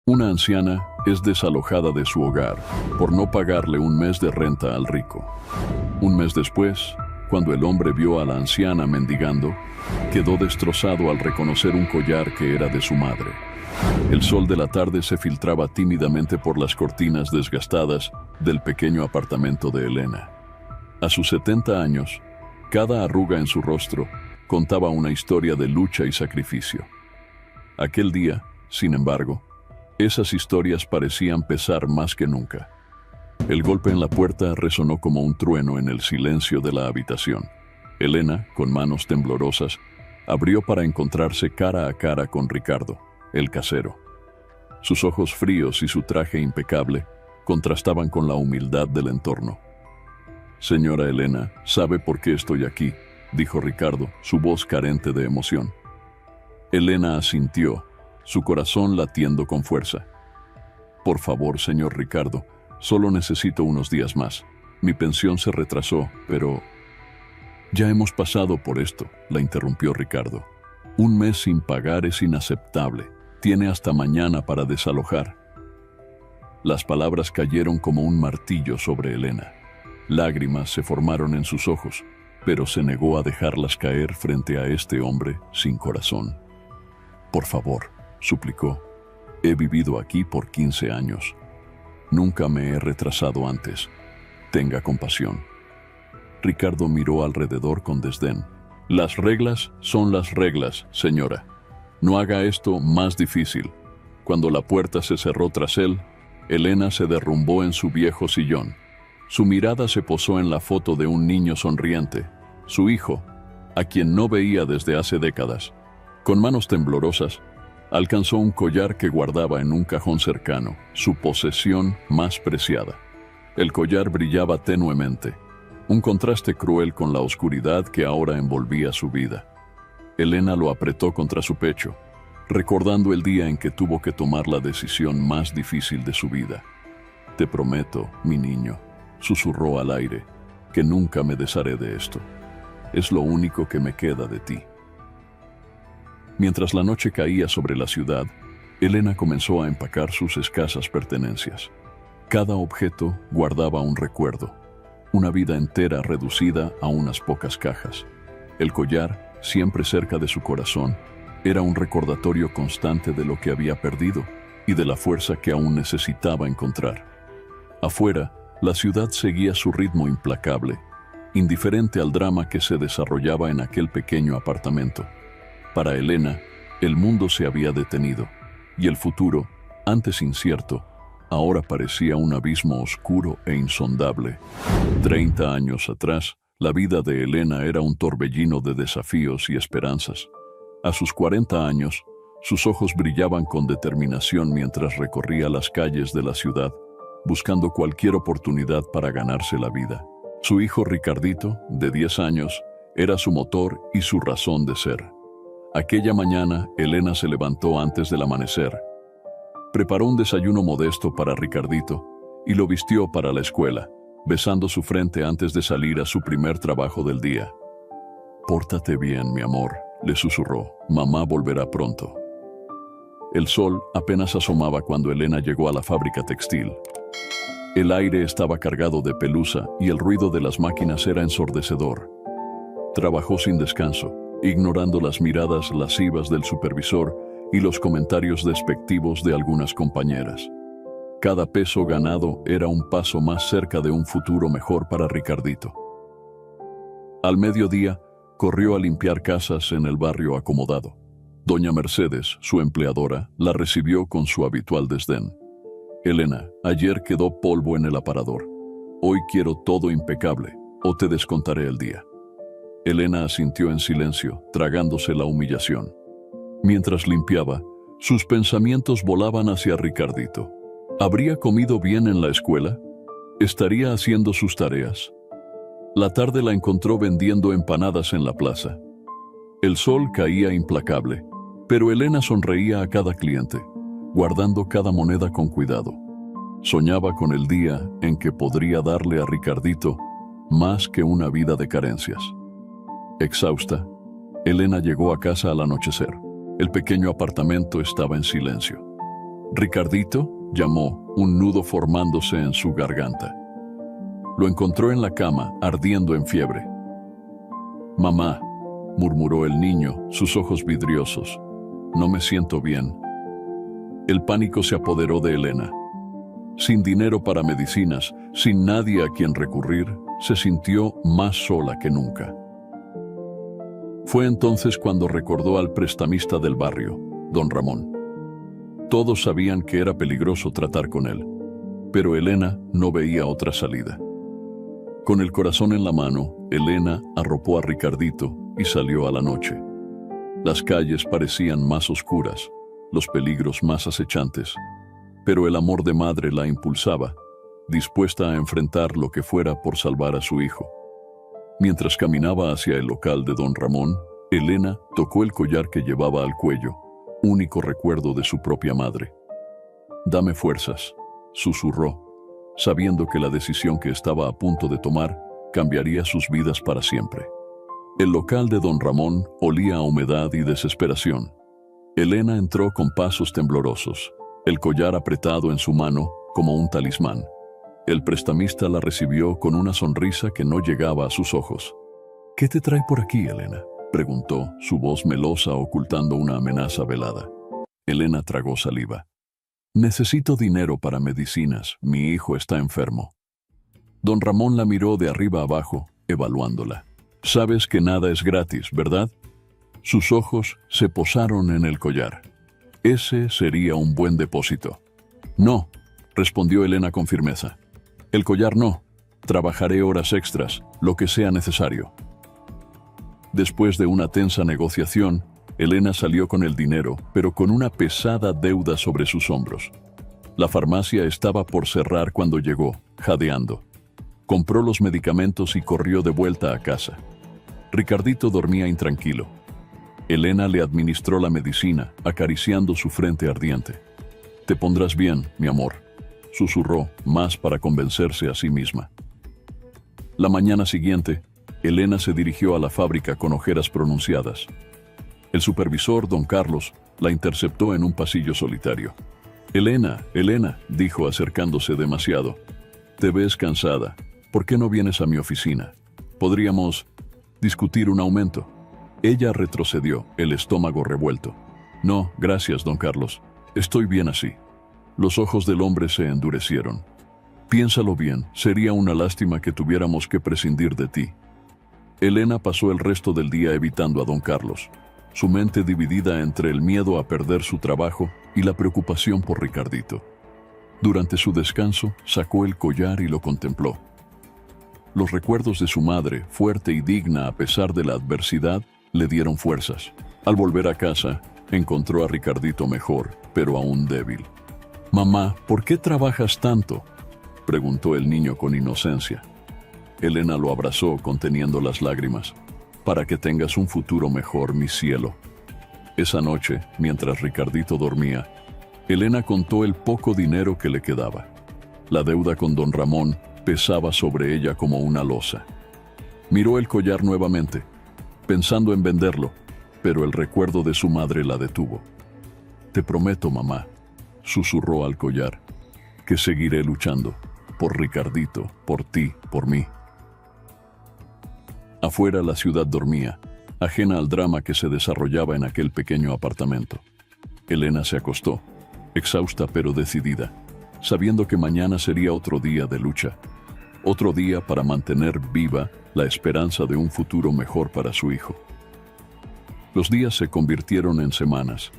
Una anciana es desalojada de su hogar por no pagarle un mes de renta al rico. Un mes después, cuando el hombre vio a la anciana mendigando, quedó destrozado al reconocer un collar que era de su madre. El sol de la tarde se filtraba tímidamente por las cortinas desgastadas del pequeño apartamento de Elena. A sus 70 años, cada arruga en su rostro contaba una historia de lucha y sacrificio. Aquel día, sin embargo, esas historias parecían pesar más que nunca. El golpe en la puerta resonó como un trueno en el silencio de la habitación. Elena, con manos temblorosas, abrió para encontrarse cara a cara con Ricardo, el casero. Sus ojos fríos y su traje impecable contrastaban con la humildad del entorno. «Señora Elena, ¿sabe por qué estoy aquí?», dijo Ricardo, su voz carente de emoción. Elena asintió, su corazón latiendo con fuerza. «Por favor, señor Ricardo, solo necesito unos días más. Mi pensión se retrasó, pero...» «Ya hemos pasado por esto», la interrumpió Ricardo. «Un mes sin pagar es inaceptable. Tiene hasta mañana para desalojar». Las palabras cayeron como un martillo sobre Elena. Lágrimas se formaron en sus ojos, pero se negó a dejarlas caer frente a este hombre sin corazón. «Por favor», suplicó, «he vivido aquí por 15 años. Nunca me he retrasado antes. Tenga compasión». Ricardo miró alrededor con desdén. «Las reglas son las reglas, señora. No haga esto más difícil». Cuando la puerta se cerró tras él, Elena se derrumbó en su viejo sillón. Su mirada se posó en la foto de un niño sonriente, su hijo, a quien no veía desde hace décadas. Con manos temblorosas, alcanzó un collar que guardaba en un cajón cercano, su posesión más preciada. El collar brillaba tenuemente, un contraste cruel con la oscuridad que ahora envolvía su vida. Elena lo apretó contra su pecho, recordando el día en que tuvo que tomar la decisión más difícil de su vida. «Te prometo, mi niño», susurró al aire, «que nunca me desharé de esto. Es lo único que me queda de ti». Mientras la noche caía sobre la ciudad, Elena comenzó a empacar sus escasas pertenencias. Cada objeto guardaba un recuerdo, una vida entera reducida a unas pocas cajas. El collar, siempre cerca de su corazón, era un recordatorio constante de lo que había perdido y de la fuerza que aún necesitaba encontrar. Afuera, la ciudad seguía su ritmo implacable, indiferente al drama que se desarrollaba en aquel pequeño apartamento. Para Elena, el mundo se había detenido, y el futuro, antes incierto, ahora parecía un abismo oscuro e insondable. 30 años atrás, la vida de Elena era un torbellino de desafíos y esperanzas. A sus 40 años, sus ojos brillaban con determinación mientras recorría las calles de la ciudad, buscando cualquier oportunidad para ganarse la vida. Su hijo Ricardito, de 10 años, era su motor y su razón de ser. Aquella mañana, Elena se levantó antes del amanecer. Preparó un desayuno modesto para Ricardito y lo vistió para la escuela, besando su frente antes de salir a su primer trabajo del día. «Pórtate bien, mi amor», le susurró, «mamá volverá pronto». El sol apenas asomaba cuando Elena llegó a la fábrica textil. El aire estaba cargado de pelusa y el ruido de las máquinas era ensordecedor. Trabajó sin descanso, ignorando las miradas lascivas del supervisor y los comentarios despectivos de algunas compañeras. Cada peso ganado era un paso más cerca de un futuro mejor para Ricardito. Al mediodía, corrió a limpiar casas en el barrio acomodado. Doña Mercedes, su empleadora, la recibió con su habitual desdén. «Elena, ayer quedó polvo en el aparador. Hoy quiero todo impecable, o te descontaré el día». Elena asintió en silencio, tragándose la humillación. Mientras limpiaba, sus pensamientos volaban hacia Ricardito. ¿Habría comido bien en la escuela? ¿Estaría haciendo sus tareas? La tarde la encontró vendiendo empanadas en la plaza. El sol caía implacable, pero Elena sonreía a cada cliente, guardando cada moneda con cuidado. Soñaba con el día en que podría darle a Ricardito más que una vida de carencias. Exhausta, Elena llegó a casa al anochecer. El pequeño apartamento estaba en silencio. Ricardito, llamó, un nudo formándose en su garganta. Lo encontró en la cama, ardiendo en fiebre. Mamá, murmuró el niño, sus ojos vidriosos. No me siento bien. El pánico se apoderó de Elena. Sin dinero para medicinas, sin nadie a quien recurrir, se sintió más sola que nunca. Fue entonces cuando recordó al prestamista del barrio, don Ramón. Todos sabían que era peligroso tratar con él, pero Elena no veía otra salida. Con el corazón en la mano, Elena arropó a Ricardito y salió a la noche. Las calles parecían más oscuras, los peligros más acechantes, pero el amor de madre la impulsaba, dispuesta a enfrentar lo que fuera por salvar a su hijo. Mientras caminaba hacia el local de don Ramón, Elena tocó el collar que llevaba al cuello, único recuerdo de su propia madre. «Dame fuerzas», susurró, sabiendo que la decisión que estaba a punto de tomar cambiaría sus vidas para siempre. El local de don Ramón olía a humedad y desesperación. Elena entró con pasos temblorosos, el collar apretado en su mano como un talismán. El prestamista la recibió con una sonrisa que no llegaba a sus ojos. «¿Qué te trae por aquí, Elena?», preguntó, su voz melosa ocultando una amenaza velada. Elena tragó saliva. «Necesito dinero para medicinas, mi hijo está enfermo». Don Ramón la miró de arriba abajo, evaluándola. «Sabes que nada es gratis, ¿verdad?». Sus ojos se posaron en el collar. «Ese sería un buen depósito». «No», respondió Elena con firmeza. «El collar no. Trabajaré horas extras, lo que sea necesario». Después de una tensa negociación, Elena salió con el dinero, pero con una pesada deuda sobre sus hombros. La farmacia estaba por cerrar cuando llegó, jadeando. Compró los medicamentos y corrió de vuelta a casa. Ricardito dormía intranquilo. Elena le administró la medicina, acariciando su frente ardiente. «Te pondrás bien, mi amor», susurró, más para convencerse a sí misma. La mañana siguiente, Elena se dirigió a la fábrica con ojeras pronunciadas. El supervisor, don Carlos, la interceptó en un pasillo solitario. «Elena, Elena», dijo acercándose demasiado. «Te ves cansada. ¿Por qué no vienes a mi oficina? Podríamos discutir un aumento». Ella retrocedió, el estómago revuelto. «No, gracias, don Carlos. Estoy bien así». Los ojos del hombre se endurecieron. «Piénsalo bien, sería una lástima que tuviéramos que prescindir de ti». Elena pasó el resto del día evitando a don Carlos, su mente dividida entre el miedo a perder su trabajo y la preocupación por Ricardito. Durante su descanso, sacó el collar y lo contempló. Los recuerdos de su madre, fuerte y digna a pesar de la adversidad, le dieron fuerzas. Al volver a casa, encontró a Ricardito mejor, pero aún débil. «Mamá, ¿por qué trabajas tanto?», preguntó el niño con inocencia. Elena lo abrazó conteniendo las lágrimas. «Para que tengas un futuro mejor, mi cielo». Esa noche, mientras Ricardito dormía, Elena contó el poco dinero que le quedaba. La deuda con don Ramón pesaba sobre ella como una losa. Miró el collar nuevamente, pensando en venderlo, pero el recuerdo de su madre la detuvo. «Te prometo, mamá», susurró al collar, «que seguiré luchando, por Ricardito, por ti, por mí». Afuera la ciudad dormía, ajena al drama que se desarrollaba en aquel pequeño apartamento. Elena se acostó, exhausta pero decidida, sabiendo que mañana sería otro día de lucha, otro día para mantener viva la esperanza de un futuro mejor para su hijo. Los días se convirtieron en semanas,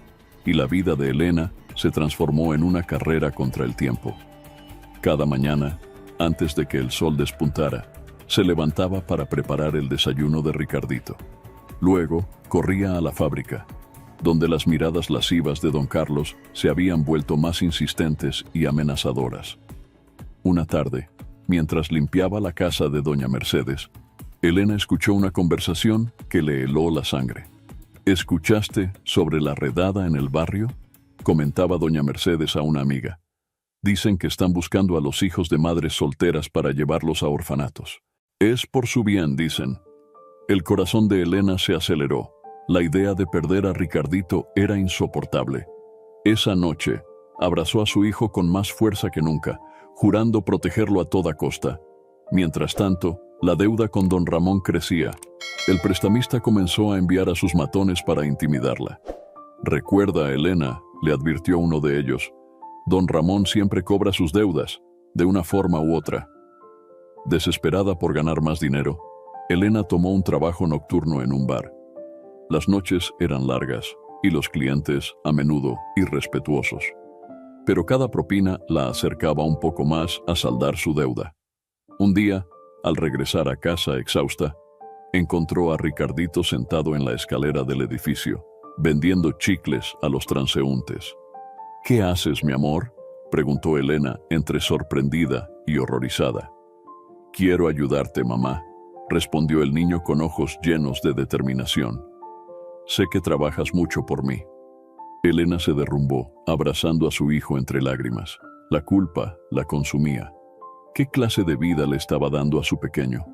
y la vida de Elena se transformó en una carrera contra el tiempo. Cada mañana, antes de que el sol despuntara, se levantaba para preparar el desayuno de Ricardito. Luego, corría a la fábrica, donde las miradas lascivas de don Carlos se habían vuelto más insistentes y amenazadoras. Una tarde, mientras limpiaba la casa de doña Mercedes, Elena escuchó una conversación que le heló la sangre. «¿Escuchaste sobre la redada en el barrio?», comentaba doña Mercedes a una amiga. «Dicen que están buscando a los hijos de madres solteras para llevarlos a orfanatos. Es por su bien, dicen». El corazón de Elena se aceleró. La idea de perder a Ricardito era insoportable. Esa noche, Abrazó a su hijo con más fuerza que nunca, jurando protegerlo a toda costa. Mientras tanto, la deuda con don Ramón crecía. El prestamista comenzó a enviar a sus matones para intimidarla. «Recuerda, Elena», le advirtió uno de ellos, «don Ramón siempre cobra sus deudas, de una forma u otra». Desesperada por ganar más dinero, Elena tomó un trabajo nocturno en un bar. Las noches eran largas y los clientes, a menudo, irrespetuosos. Pero cada propina la acercaba un poco más a saldar su deuda. Un día, al regresar a casa exhausta, encontró a Ricardito sentado en la escalera del edificio, vendiendo chicles a los transeúntes. «¿Qué haces, mi amor?», preguntó Elena, entre sorprendida y horrorizada. «Quiero ayudarte, mamá», respondió el niño con ojos llenos de determinación. «Sé que trabajas mucho por mí». Elena se derrumbó, abrazando a su hijo entre lágrimas. La culpa la consumía. ¿Qué clase de vida le estaba dando a su pequeño?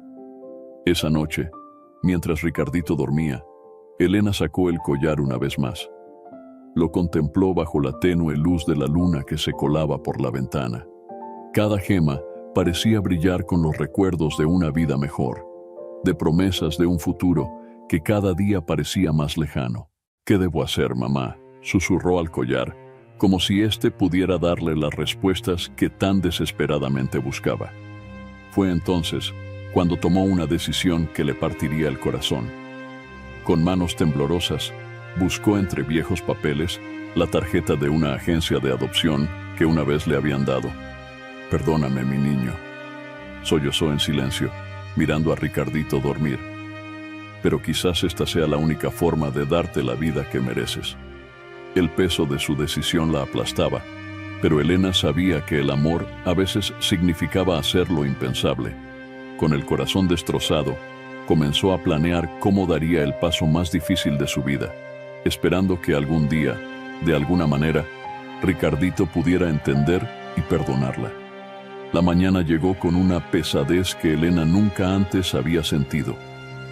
Esa noche, mientras Ricardito dormía, Elena sacó el collar una vez más. Lo contempló bajo la tenue luz de la luna que se colaba por la ventana. Cada gema parecía brillar con los recuerdos de una vida mejor, de promesas de un futuro que cada día parecía más lejano. «¿Qué debo hacer, mamá?», susurró al collar, como si éste pudiera darle las respuestas que tan desesperadamente buscaba. Fue entonces cuando tomó una decisión que le partiría el corazón. Con manos temblorosas, buscó entre viejos papeles la tarjeta de una agencia de adopción que una vez le habían dado. «Perdóname, mi niño», sollozó en silencio, mirando a Ricardito dormir. «Pero quizás esta sea la única forma de darte la vida que mereces». El peso de su decisión la aplastaba, pero Elena sabía que el amor a veces significaba hacer lo impensable. Con el corazón destrozado, comenzó a planear cómo daría el paso más difícil de su vida, esperando que algún día, de alguna manera, Ricardito pudiera entender y perdonarla. La mañana llegó con una pesadez que Elena nunca antes había sentido.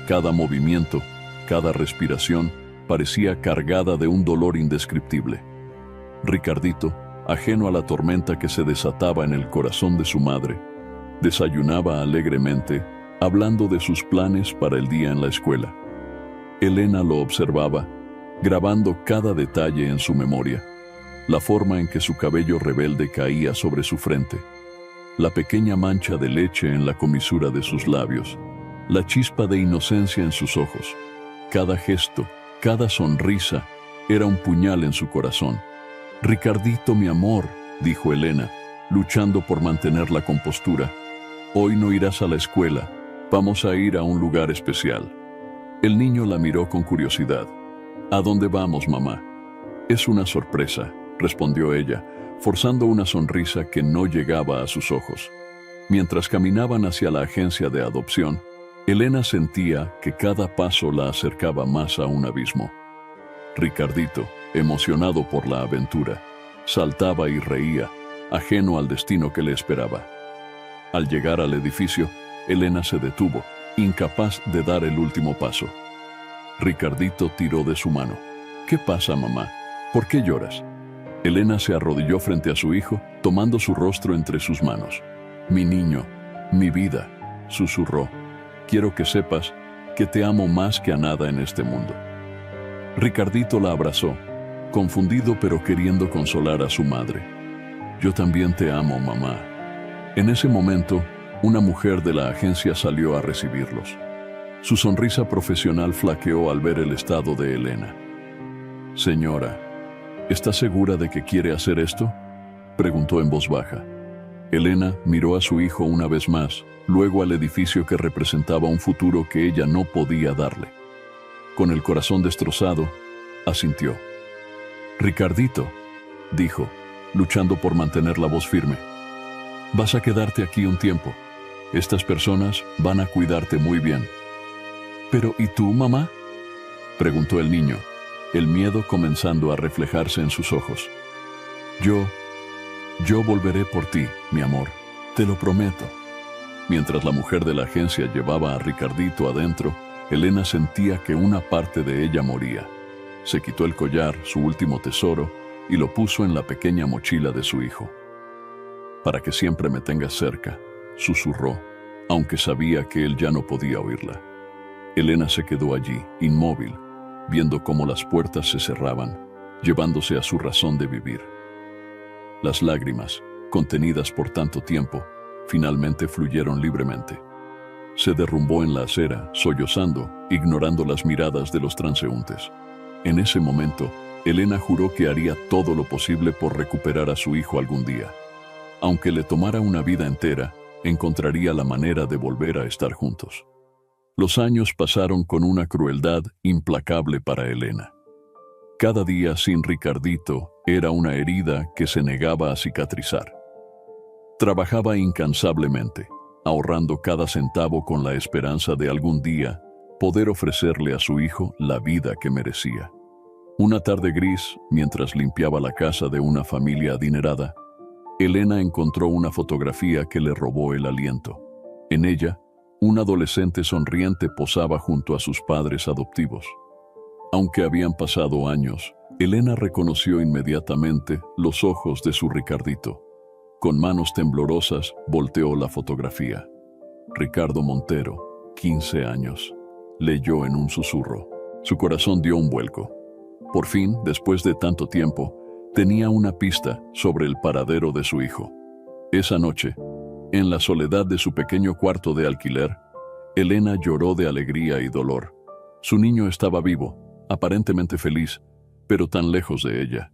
Cada movimiento, cada respiración, parecía cargada de un dolor indescriptible. Ricardito, ajeno a la tormenta que se desataba en el corazón de su madre, desayunaba alegremente, hablando de sus planes para el día en la escuela. Elena lo observaba, grabando cada detalle en su memoria, la forma en que su cabello rebelde caía sobre su frente, la pequeña mancha de leche en la comisura de sus labios, la chispa de inocencia en sus ojos. Cada gesto, cada sonrisa, era un puñal en su corazón. «Ricardito, mi amor», dijo Elena, luchando por mantener la compostura, «hoy no irás a la escuela, vamos a ir a un lugar especial». El niño la miró con curiosidad. «¿A dónde vamos, mamá?» «Es una sorpresa», respondió ella, forzando una sonrisa que no llegaba a sus ojos. Mientras caminaban hacia la agencia de adopción, Elena sentía que cada paso la acercaba más a un abismo. Ricardito, emocionado por la aventura, saltaba y reía, ajeno al destino que le esperaba. Al llegar al edificio, Elena se detuvo, incapaz de dar el último paso. Ricardito tiró de su mano. «¿Qué pasa, mamá? ¿Por qué lloras?» Elena se arrodilló frente a su hijo, tomando su rostro entre sus manos. «Mi niño, mi vida», susurró. «Quiero que sepas que te amo más que a nada en este mundo». Ricardito la abrazó, confundido pero queriendo consolar a su madre. «Yo también te amo, mamá». En ese momento, una mujer de la agencia salió a recibirlos. Su sonrisa profesional flaqueó al ver el estado de Elena. «Señora, ¿está segura de que quiere hacer esto?», preguntó en voz baja. Elena miró a su hijo una vez más, luego al edificio que representaba un futuro que ella no podía darle. Con el corazón destrozado, asintió. «Ricardito», dijo, luchando por mantener la voz firme, «vas a quedarte aquí un tiempo. Estas personas van a cuidarte muy bien». «¿Pero y tú, mamá?», preguntó el niño, el miedo comenzando a reflejarse en sus ojos. Yo volveré por ti, mi amor, te lo prometo». Mientras la mujer de la agencia llevaba a Ricardito adentro, Elena sentía que una parte de ella moría. Se quitó el collar, su último tesoro, y lo puso en la pequeña mochila de su hijo. «Para que siempre me tengas cerca», susurró, aunque sabía que él ya no podía oírla. Elena se quedó allí, inmóvil, viendo cómo las puertas se cerraban, llevándose a su razón de vivir. Las lágrimas, contenidas por tanto tiempo, finalmente fluyeron libremente. Se derrumbó en la acera, sollozando, ignorando las miradas de los transeúntes. En ese momento, Elena juró que haría todo lo posible por recuperar a su hijo algún día. Aunque le tomara una vida entera, encontraría la manera de volver a estar juntos. Los años pasaron con una crueldad implacable para Elena. Cada día sin Ricardito era una herida que se negaba a cicatrizar. Trabajaba incansablemente, ahorrando cada centavo con la esperanza de algún día poder ofrecerle a su hijo la vida que merecía. Una tarde gris, mientras limpiaba la casa de una familia adinerada, Elena encontró una fotografía que le robó el aliento. En ella, un adolescente sonriente posaba junto a sus padres adoptivos. Aunque habían pasado años, Elena reconoció inmediatamente los ojos de su Ricardito. Con manos temblorosas, volteó la fotografía. Ricardo Montero, 15 años, leyó en un susurro. Su corazón dio un vuelco. Por fin, después de tanto tiempo, tenía una pista sobre el paradero de su hijo. Esa noche, en la soledad de su pequeño cuarto de alquiler, Elena lloró de alegría y dolor. Su niño estaba vivo, aparentemente feliz, pero tan lejos de ella.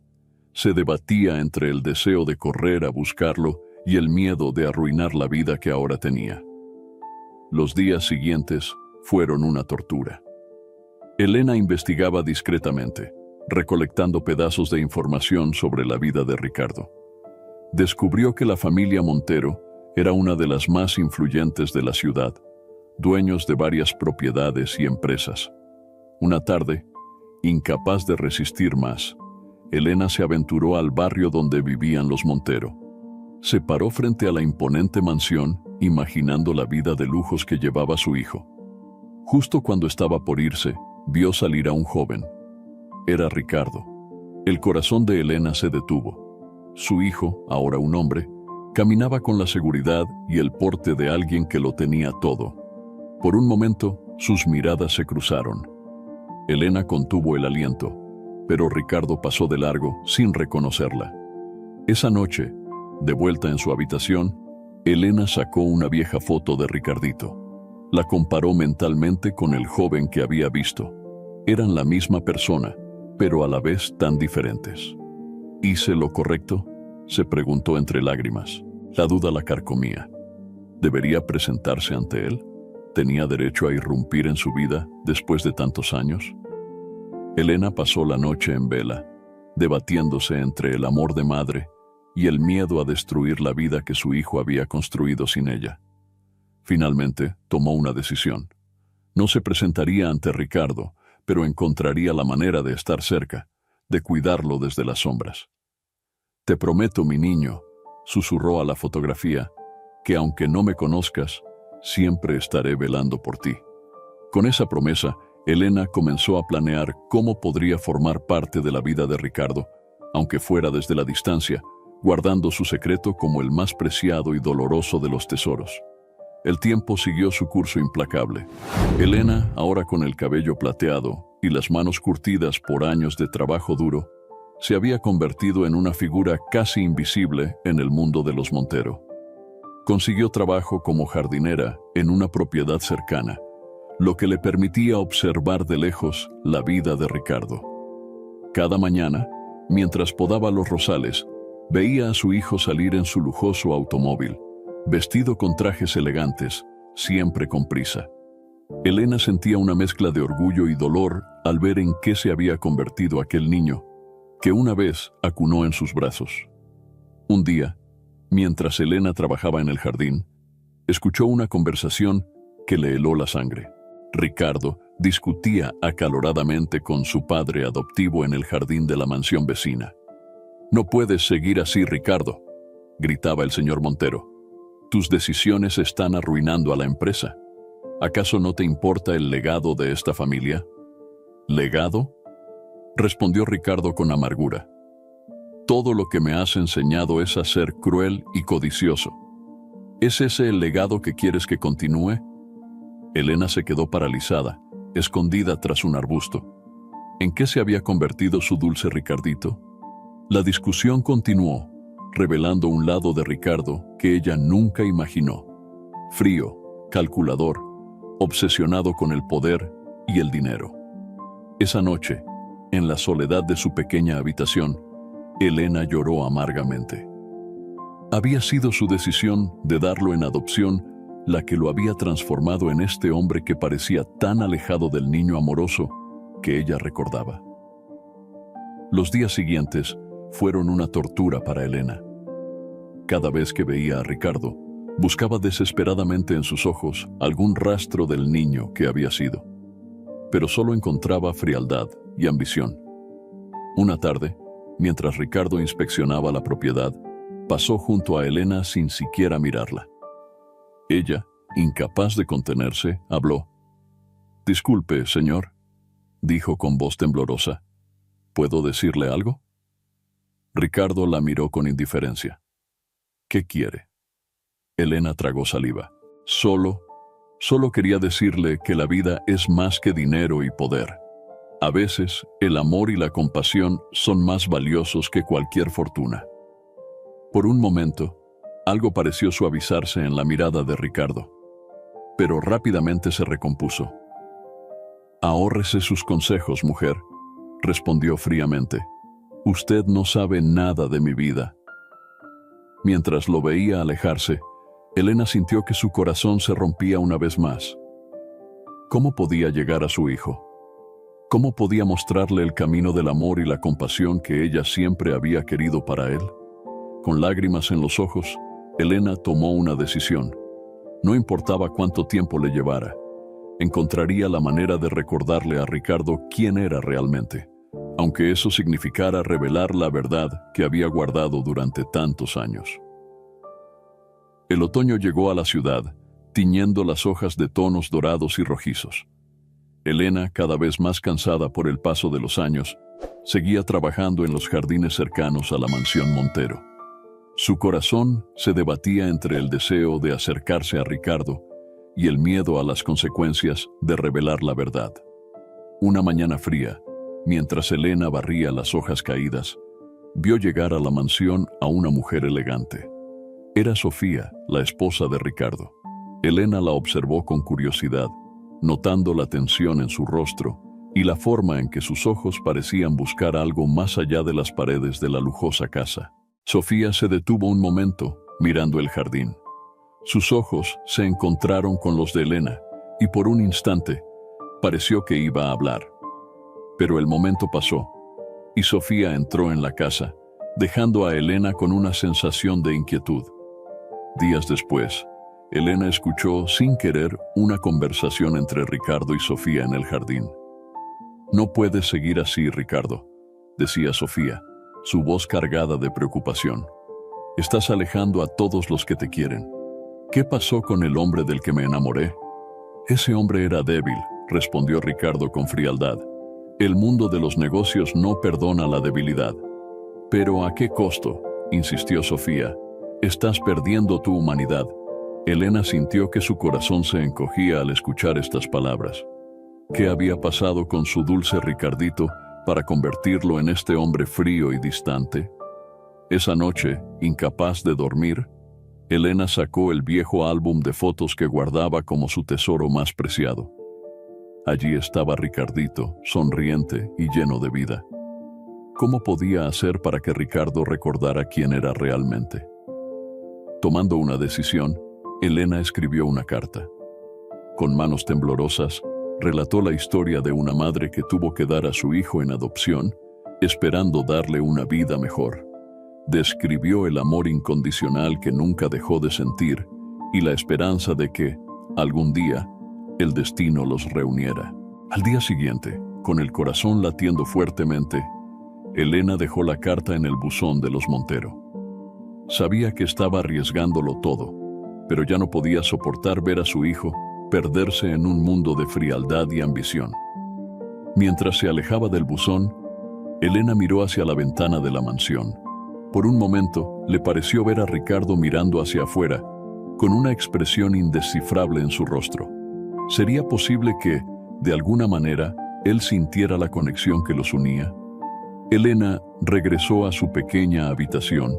Se debatía entre el deseo de correr a buscarlo y el miedo de arruinar la vida que ahora tenía. Los días siguientes fueron una tortura. Elena investigaba discretamente, recolectando pedazos de información sobre la vida de Ricardo. Descubrió que la familia Montero era una de las más influyentes de la ciudad, dueños de varias propiedades y empresas. Una tarde, incapaz de resistir más, Elena se aventuró al barrio donde vivían los Montero. Se paró frente a la imponente mansión, imaginando la vida de lujos que llevaba su hijo. Justo cuando estaba por irse, vio salir a un joven. Era Ricardo. El corazón de Elena se detuvo. Su hijo, ahora un hombre, caminaba con la seguridad y el porte de alguien que lo tenía todo. Por un momento, sus miradas se cruzaron. Elena contuvo el aliento, pero Ricardo pasó de largo sin reconocerla. Esa noche, de vuelta en su habitación, Elena sacó una vieja foto de Ricardito. La comparó mentalmente con el joven que había visto. Eran la misma persona, pero a la vez tan diferentes. ¿Hice lo correcto?, se preguntó entre lágrimas. La duda la carcomía. ¿Debería presentarse ante él? ¿Tenía derecho a irrumpir en su vida después de tantos años? Elena pasó la noche en vela, debatiéndose entre el amor de madre y el miedo a destruir la vida que su hijo había construido sin ella. Finalmente, tomó una decisión. No se presentaría ante Ricardo, pero encontraría la manera de estar cerca, de cuidarlo desde las sombras. «Te prometo, mi niño», susurró a la fotografía, «que aunque no me conozcas, siempre estaré velando por ti». Con esa promesa, Elena comenzó a planear cómo podría formar parte de la vida de Ricardo, aunque fuera desde la distancia, guardando su secreto como el más preciado y doloroso de los tesoros. El tiempo siguió su curso implacable. Elena, ahora con el cabello plateado y las manos curtidas por años de trabajo duro, se había convertido en una figura casi invisible en el mundo de los Montero. Consiguió trabajo como jardinera en una propiedad cercana, lo que le permitía observar de lejos la vida de Ricardo. Cada mañana, mientras podaba los rosales, veía a su hijo salir en su lujoso automóvil, vestido con trajes elegantes, siempre con prisa. Elena sentía una mezcla de orgullo y dolor al ver en qué se había convertido aquel niño, que una vez acunó en sus brazos. Un día, mientras Elena trabajaba en el jardín, escuchó una conversación que le heló la sangre. Ricardo discutía acaloradamente con su padre adoptivo en el jardín de la mansión vecina. «No puedes seguir así, Ricardo», gritaba el señor Montero. «Tus decisiones están arruinando a la empresa. ¿Acaso no te importa el legado de esta familia?» «¿Legado?», respondió Ricardo con amargura. Todo lo que me has enseñado es a ser cruel y codicioso. ¿Es ese el legado que quieres que continúe? Elena se quedó paralizada, escondida tras un arbusto. ¿En qué se había convertido su dulce Ricardito? La discusión continuó, revelando un lado de Ricardo que ella nunca imaginó. Frío, calculador, obsesionado con el poder y el dinero. Esa noche, en la soledad de su pequeña habitación, Elena lloró amargamente. Había sido su decisión de darlo en adopción la que lo había transformado en este hombre que parecía tan alejado del niño amoroso que ella recordaba. Los días siguientes fueron una tortura para Elena. Cada vez que veía a Ricardo, buscaba desesperadamente en sus ojos algún rastro del niño que había sido, pero solo encontraba frialdad y ambición. Una tarde, mientras Ricardo inspeccionaba la propiedad, pasó junto a Elena sin siquiera mirarla. Ella, incapaz de contenerse, habló. «Disculpe, señor», dijo con voz temblorosa. «¿Puedo decirle algo?» Ricardo la miró con indiferencia. «¿Qué quiere?» Elena tragó saliva. Solo quería decirle que la vida es más que dinero y poder. A veces, el amor y la compasión son más valiosos que cualquier fortuna. Por un momento, algo pareció suavizarse en la mirada de Ricardo, pero rápidamente se recompuso. «Ahórrese sus consejos, mujer», respondió fríamente. «Usted no sabe nada de mi vida». Mientras lo veía alejarse, Elena sintió que su corazón se rompía una vez más. ¿Cómo podía llegar a su hijo? ¿Cómo podía mostrarle el camino del amor y la compasión que ella siempre había querido para él? Con lágrimas en los ojos, Elena tomó una decisión. No importaba cuánto tiempo le llevara, encontraría la manera de recordarle a Ricardo quién era realmente, aunque eso significara revelar la verdad que había guardado durante tantos años. El otoño llegó a la ciudad, tiñendo las hojas de tonos dorados y rojizos. Elena, cada vez más cansada por el paso de los años, seguía trabajando en los jardines cercanos a la mansión Montero. Su corazón se debatía entre el deseo de acercarse a Ricardo y el miedo a las consecuencias de revelar la verdad. Una mañana fría, mientras Elena barría las hojas caídas, vio llegar a la mansión a una mujer elegante. Era Sofía, la esposa de Ricardo. Elena la observó con curiosidad, notando la tensión en su rostro y la forma en que sus ojos parecían buscar algo más allá de las paredes de la lujosa casa. Sofía se detuvo un momento, mirando el jardín. Sus ojos se encontraron con los de Elena, y por un instante, pareció que iba a hablar. Pero el momento pasó, y Sofía entró en la casa, dejando a Elena con una sensación de inquietud. Días después, Elena escuchó sin querer una conversación entre Ricardo y Sofía en el jardín. «No puedes seguir así, Ricardo», decía Sofía, su voz cargada de preocupación. «Estás alejando a todos los que te quieren. ¿Qué pasó con el hombre del que me enamoré?» «Ese hombre era débil», respondió Ricardo con frialdad. «El mundo de los negocios no perdona la debilidad». «¿Pero a qué costo?», insistió Sofía. «Estás perdiendo tu humanidad». Elena sintió que su corazón se encogía al escuchar estas palabras. ¿Qué había pasado con su dulce Ricardito para convertirlo en este hombre frío y distante? Esa noche, incapaz de dormir, Elena sacó el viejo álbum de fotos que guardaba como su tesoro más preciado. Allí estaba Ricardito, sonriente y lleno de vida. ¿Cómo podía hacer para que Ricardo recordara quién era realmente? Tomando una decisión, Elena escribió una carta. Con manos temblorosas, relató la historia de una madre que tuvo que dar a su hijo en adopción, esperando darle una vida mejor. Describió el amor incondicional que nunca dejó de sentir y la esperanza de que, algún día, el destino los reuniera. Al día siguiente, con el corazón latiendo fuertemente, Elena dejó la carta en el buzón de los Montero. Sabía que estaba arriesgándolo todo, pero ya no podía soportar ver a su hijo perderse en un mundo de frialdad y ambición. Mientras se alejaba del buzón, Elena miró hacia la ventana de la mansión. Por un momento, le pareció ver a Ricardo mirando hacia afuera, con una expresión indescifrable en su rostro. ¿Sería posible que, de alguna manera, él sintiera la conexión que los unía? Elena regresó a su pequeña habitación,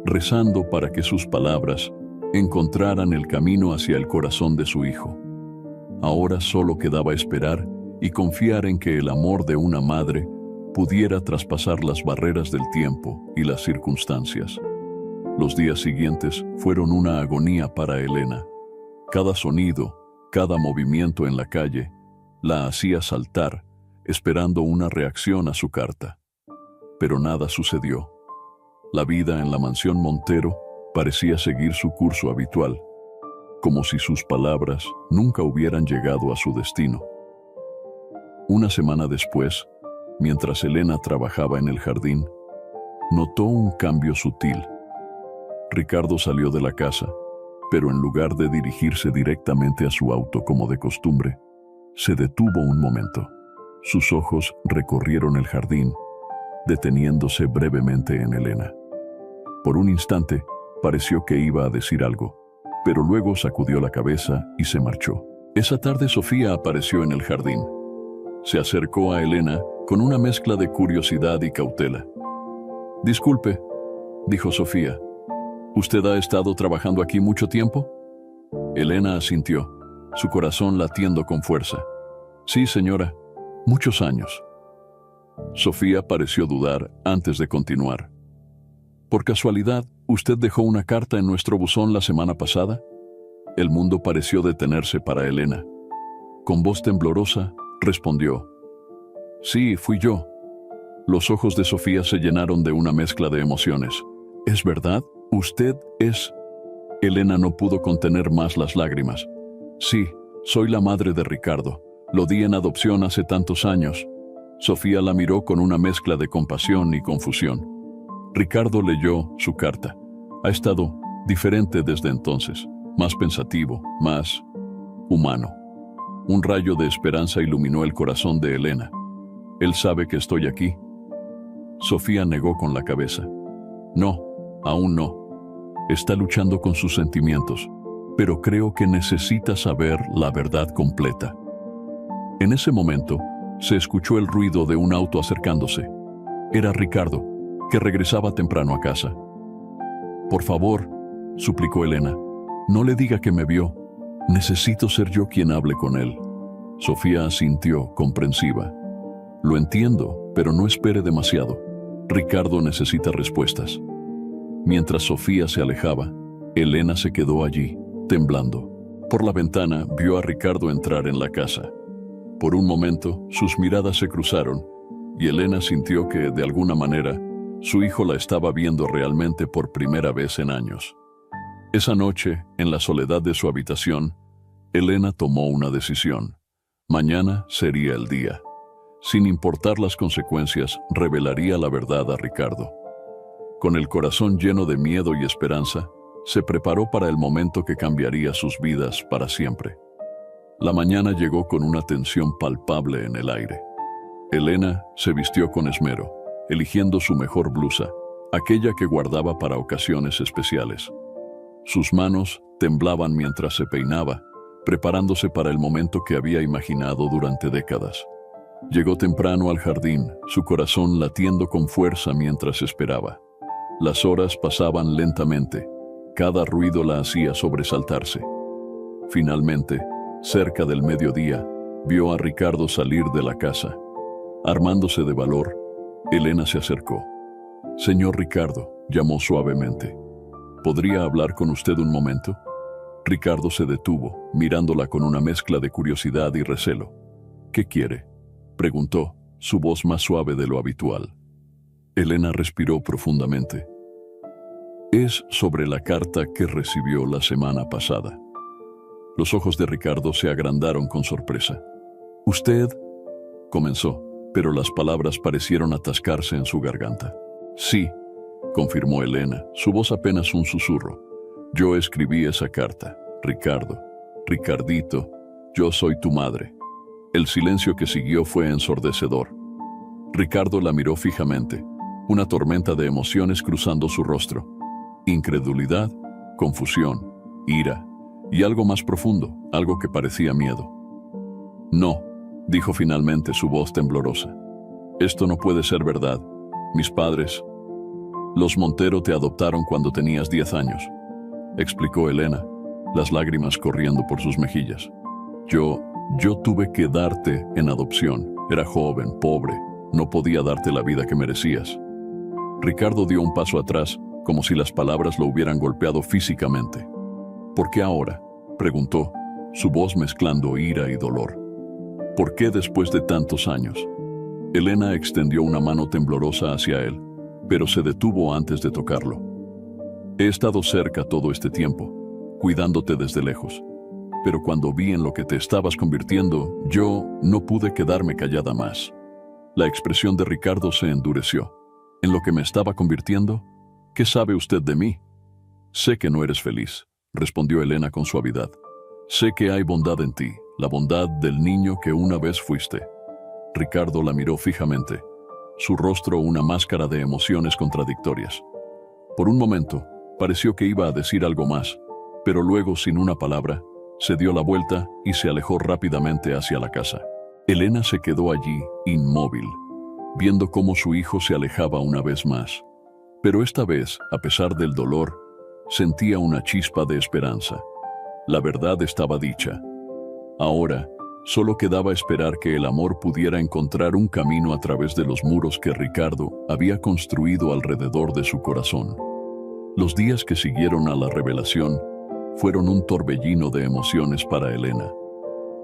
rezando para que sus palabras encontraran el camino hacia el corazón de su hijo. Ahora solo quedaba esperar y confiar en que el amor de una madre pudiera traspasar las barreras del tiempo y las circunstancias. Los días siguientes fueron una agonía para Elena. Cada sonido, cada movimiento en la calle, la hacía saltar, esperando una reacción a su carta. Pero nada sucedió. La vida en la mansión Montero parecía seguir su curso habitual, como si sus palabras nunca hubieran llegado a su destino. Una semana después, mientras Elena trabajaba en el jardín, notó un cambio sutil. Ricardo salió de la casa, pero en lugar de dirigirse directamente a su auto como de costumbre, se detuvo un momento. Sus ojos recorrieron el jardín, deteniéndose brevemente en Elena. Por un instante, pareció que iba a decir algo, pero luego sacudió la cabeza y se marchó. Esa tarde Sofía apareció en el jardín. Se acercó a Elena con una mezcla de curiosidad y cautela. «Disculpe», dijo Sofía, «¿usted ha estado trabajando aquí mucho tiempo?» Elena asintió, su corazón latiendo con fuerza. «Sí, señora, muchos años». Sofía pareció dudar antes de continuar. «¿Por casualidad, usted dejó una carta en nuestro buzón la semana pasada?» El mundo pareció detenerse para Elena. Con voz temblorosa, respondió: «Sí, fui yo». Los ojos de Sofía se llenaron de una mezcla de emociones. «¿Es verdad? ¿Usted es...?» Elena no pudo contener más las lágrimas. «Sí, soy la madre de Ricardo. Lo di en adopción hace tantos años». Sofía la miró con una mezcla de compasión y confusión. Ricardo leyó su carta. Ha estado diferente desde entonces, más pensativo, más humano. Un rayo de esperanza iluminó el corazón de Elena. «¿Él sabe que estoy aquí?» Sofía negó con la cabeza. «No, aún no. Está luchando con sus sentimientos, pero creo que necesita saber la verdad completa». En ese momento, se escuchó el ruido de un auto acercándose. Era Ricardo, que regresaba temprano a casa. «Por favor», suplicó Elena, «no le diga que me vio. Necesito ser yo quien hable con él». Sofía asintió, comprensiva. «Lo entiendo, pero no espere demasiado. Ricardo necesita respuestas». Mientras Sofía se alejaba, Elena se quedó allí, temblando. Por la ventana vio a Ricardo entrar en la casa. Por un momento, sus miradas se cruzaron, y Elena sintió que, de alguna manera, su hijo la estaba viendo realmente por primera vez en años. Esa noche, en la soledad de su habitación, Elena tomó una decisión. Mañana sería el día. Sin importar las consecuencias, revelaría la verdad a Ricardo. Con el corazón lleno de miedo y esperanza, se preparó para el momento que cambiaría sus vidas para siempre. La mañana llegó con una tensión palpable en el aire. Elena se vistió con esmero, eligiendo su mejor blusa, aquella que guardaba para ocasiones especiales. Sus manos temblaban mientras se peinaba, preparándose para el momento que había imaginado durante décadas. Llegó temprano al jardín, su corazón latiendo con fuerza mientras esperaba. Las horas pasaban lentamente, cada ruido la hacía sobresaltarse. Finalmente, cerca del mediodía, vio a Ricardo salir de la casa. Armándose de valor, Elena se acercó. «Señor Ricardo», llamó suavemente, «¿podría hablar con usted un momento?» Ricardo se detuvo, mirándola con una mezcla de curiosidad y recelo. «¿Qué quiere?», preguntó, su voz más suave de lo habitual. Elena respiró profundamente. «Es sobre la carta que recibió la semana pasada». Los ojos de Ricardo se agrandaron con sorpresa. «¿Usted?», comenzó, pero las palabras parecieron atascarse en su garganta. «Sí», confirmó Elena, su voz apenas un susurro. «Yo escribí esa carta, Ricardo. Ricardito, yo soy tu madre». El silencio que siguió fue ensordecedor. Ricardo la miró fijamente. una tormenta de emociones cruzando su rostro. Incredulidad, confusión, ira y algo más profundo, algo que parecía miedo. No, dijo finalmente su voz temblorosa. Esto no puede ser verdad. Mis padres, los Montero, te adoptaron cuando tenías 10 años, explicó Elena, las lágrimas corriendo por sus mejillas. Yo tuve que darte en adopción. Era joven, pobre, no podía darte la vida que merecías. Ricardo dio un paso atrás, como si las palabras lo hubieran golpeado físicamente. ¿Por qué ahora?, preguntó, su voz mezclando ira y dolor. ¿Por qué después de tantos años? Elena extendió una mano temblorosa hacia él, pero se detuvo antes de tocarlo. He estado cerca todo este tiempo, cuidándote desde lejos. Pero cuando vi en lo que te estabas convirtiendo, yo no pude quedarme callada más. La expresión de Ricardo se endureció. ¿En lo que me estaba convirtiendo? ¿Qué sabe usted de mí? Sé que no eres feliz, respondió Elena con suavidad. Sé que hay bondad en ti, la bondad del niño que una vez fuiste. Ricardo la miró fijamente, su rostro una máscara de emociones contradictorias. Por un momento, pareció que iba a decir algo más, pero luego, sin una palabra, se dio la vuelta y se alejó rápidamente hacia la casa. Elena se quedó allí, inmóvil, viendo cómo su hijo se alejaba una vez más. Pero esta vez, a pesar del dolor, sentía una chispa de esperanza. La verdad estaba dicha. Ahora, solo quedaba esperar que el amor pudiera encontrar un camino a través de los muros que Ricardo había construido alrededor de su corazón. Los días que siguieron a la revelación fueron un torbellino de emociones para Elena.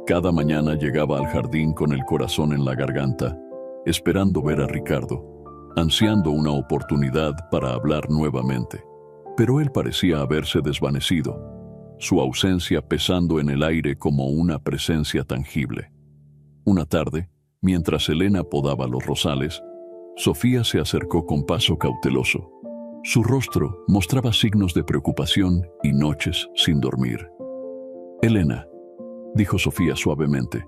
Cada mañana llegaba al jardín con el corazón en la garganta, esperando ver a Ricardo, ansiando una oportunidad para hablar nuevamente. Pero él parecía haberse desvanecido, su ausencia pesando en el aire como una presencia tangible. Una tarde, mientras Elena podaba los rosales, Sofía se acercó con paso cauteloso. Su rostro mostraba signos de preocupación y noches sin dormir. Elena, dijo Sofía suavemente,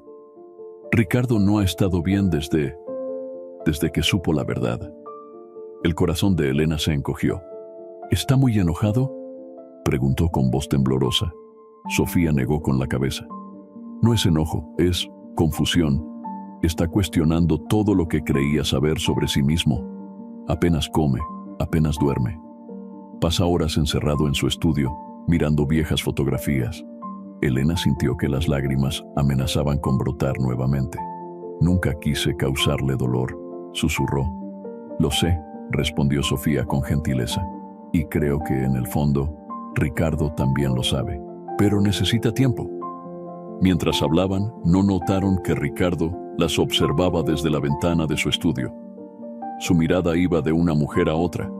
Ricardo no ha estado bien desde que supo la verdad. El corazón de Elena se encogió. ¿Está muy enojado?, preguntó con voz temblorosa. Sofía negó con la cabeza. No es enojo, es confusión. Está cuestionando todo lo que creía saber sobre sí mismo. Apenas come, apenas duerme. Pasa horas encerrado en su estudio, mirando viejas fotografías. Elena sintió que las lágrimas amenazaban con brotar nuevamente. Nunca quise causarle dolor, susurró. Lo sé, respondió Sofía con gentileza. Y creo que en el fondo, Ricardo también lo sabe. Pero necesita tiempo. Mientras hablaban, no notaron que Ricardo las observaba desde la ventana de su estudio. Su mirada iba de una mujer a otra,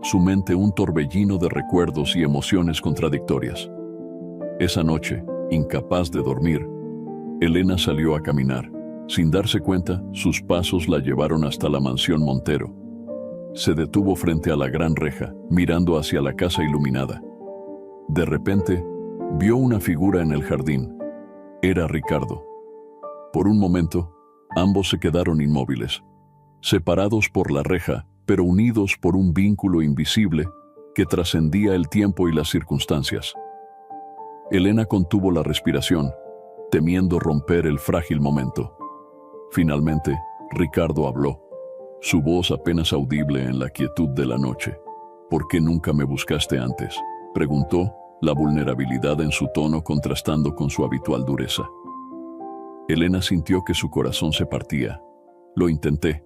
su mente un torbellino de recuerdos y emociones contradictorias. Esa noche, incapaz de dormir, Elena salió a caminar. Sin darse cuenta, sus pasos la llevaron hasta la mansión Montero. Se detuvo frente a la gran reja, mirando hacia la casa iluminada. De repente, vio una figura en el jardín. Era Ricardo. Por un momento, ambos se quedaron inmóviles, separados por la reja, pero unidos por un vínculo invisible que trascendía el tiempo y las circunstancias. Elena contuvo la respiración, temiendo romper el frágil momento. Finalmente, Ricardo habló, su voz apenas audible en la quietud de la noche. ¿Por qué nunca me buscaste antes?, preguntó, la vulnerabilidad en su tono contrastando con su habitual dureza. Elena sintió que su corazón se partía. Lo intenté,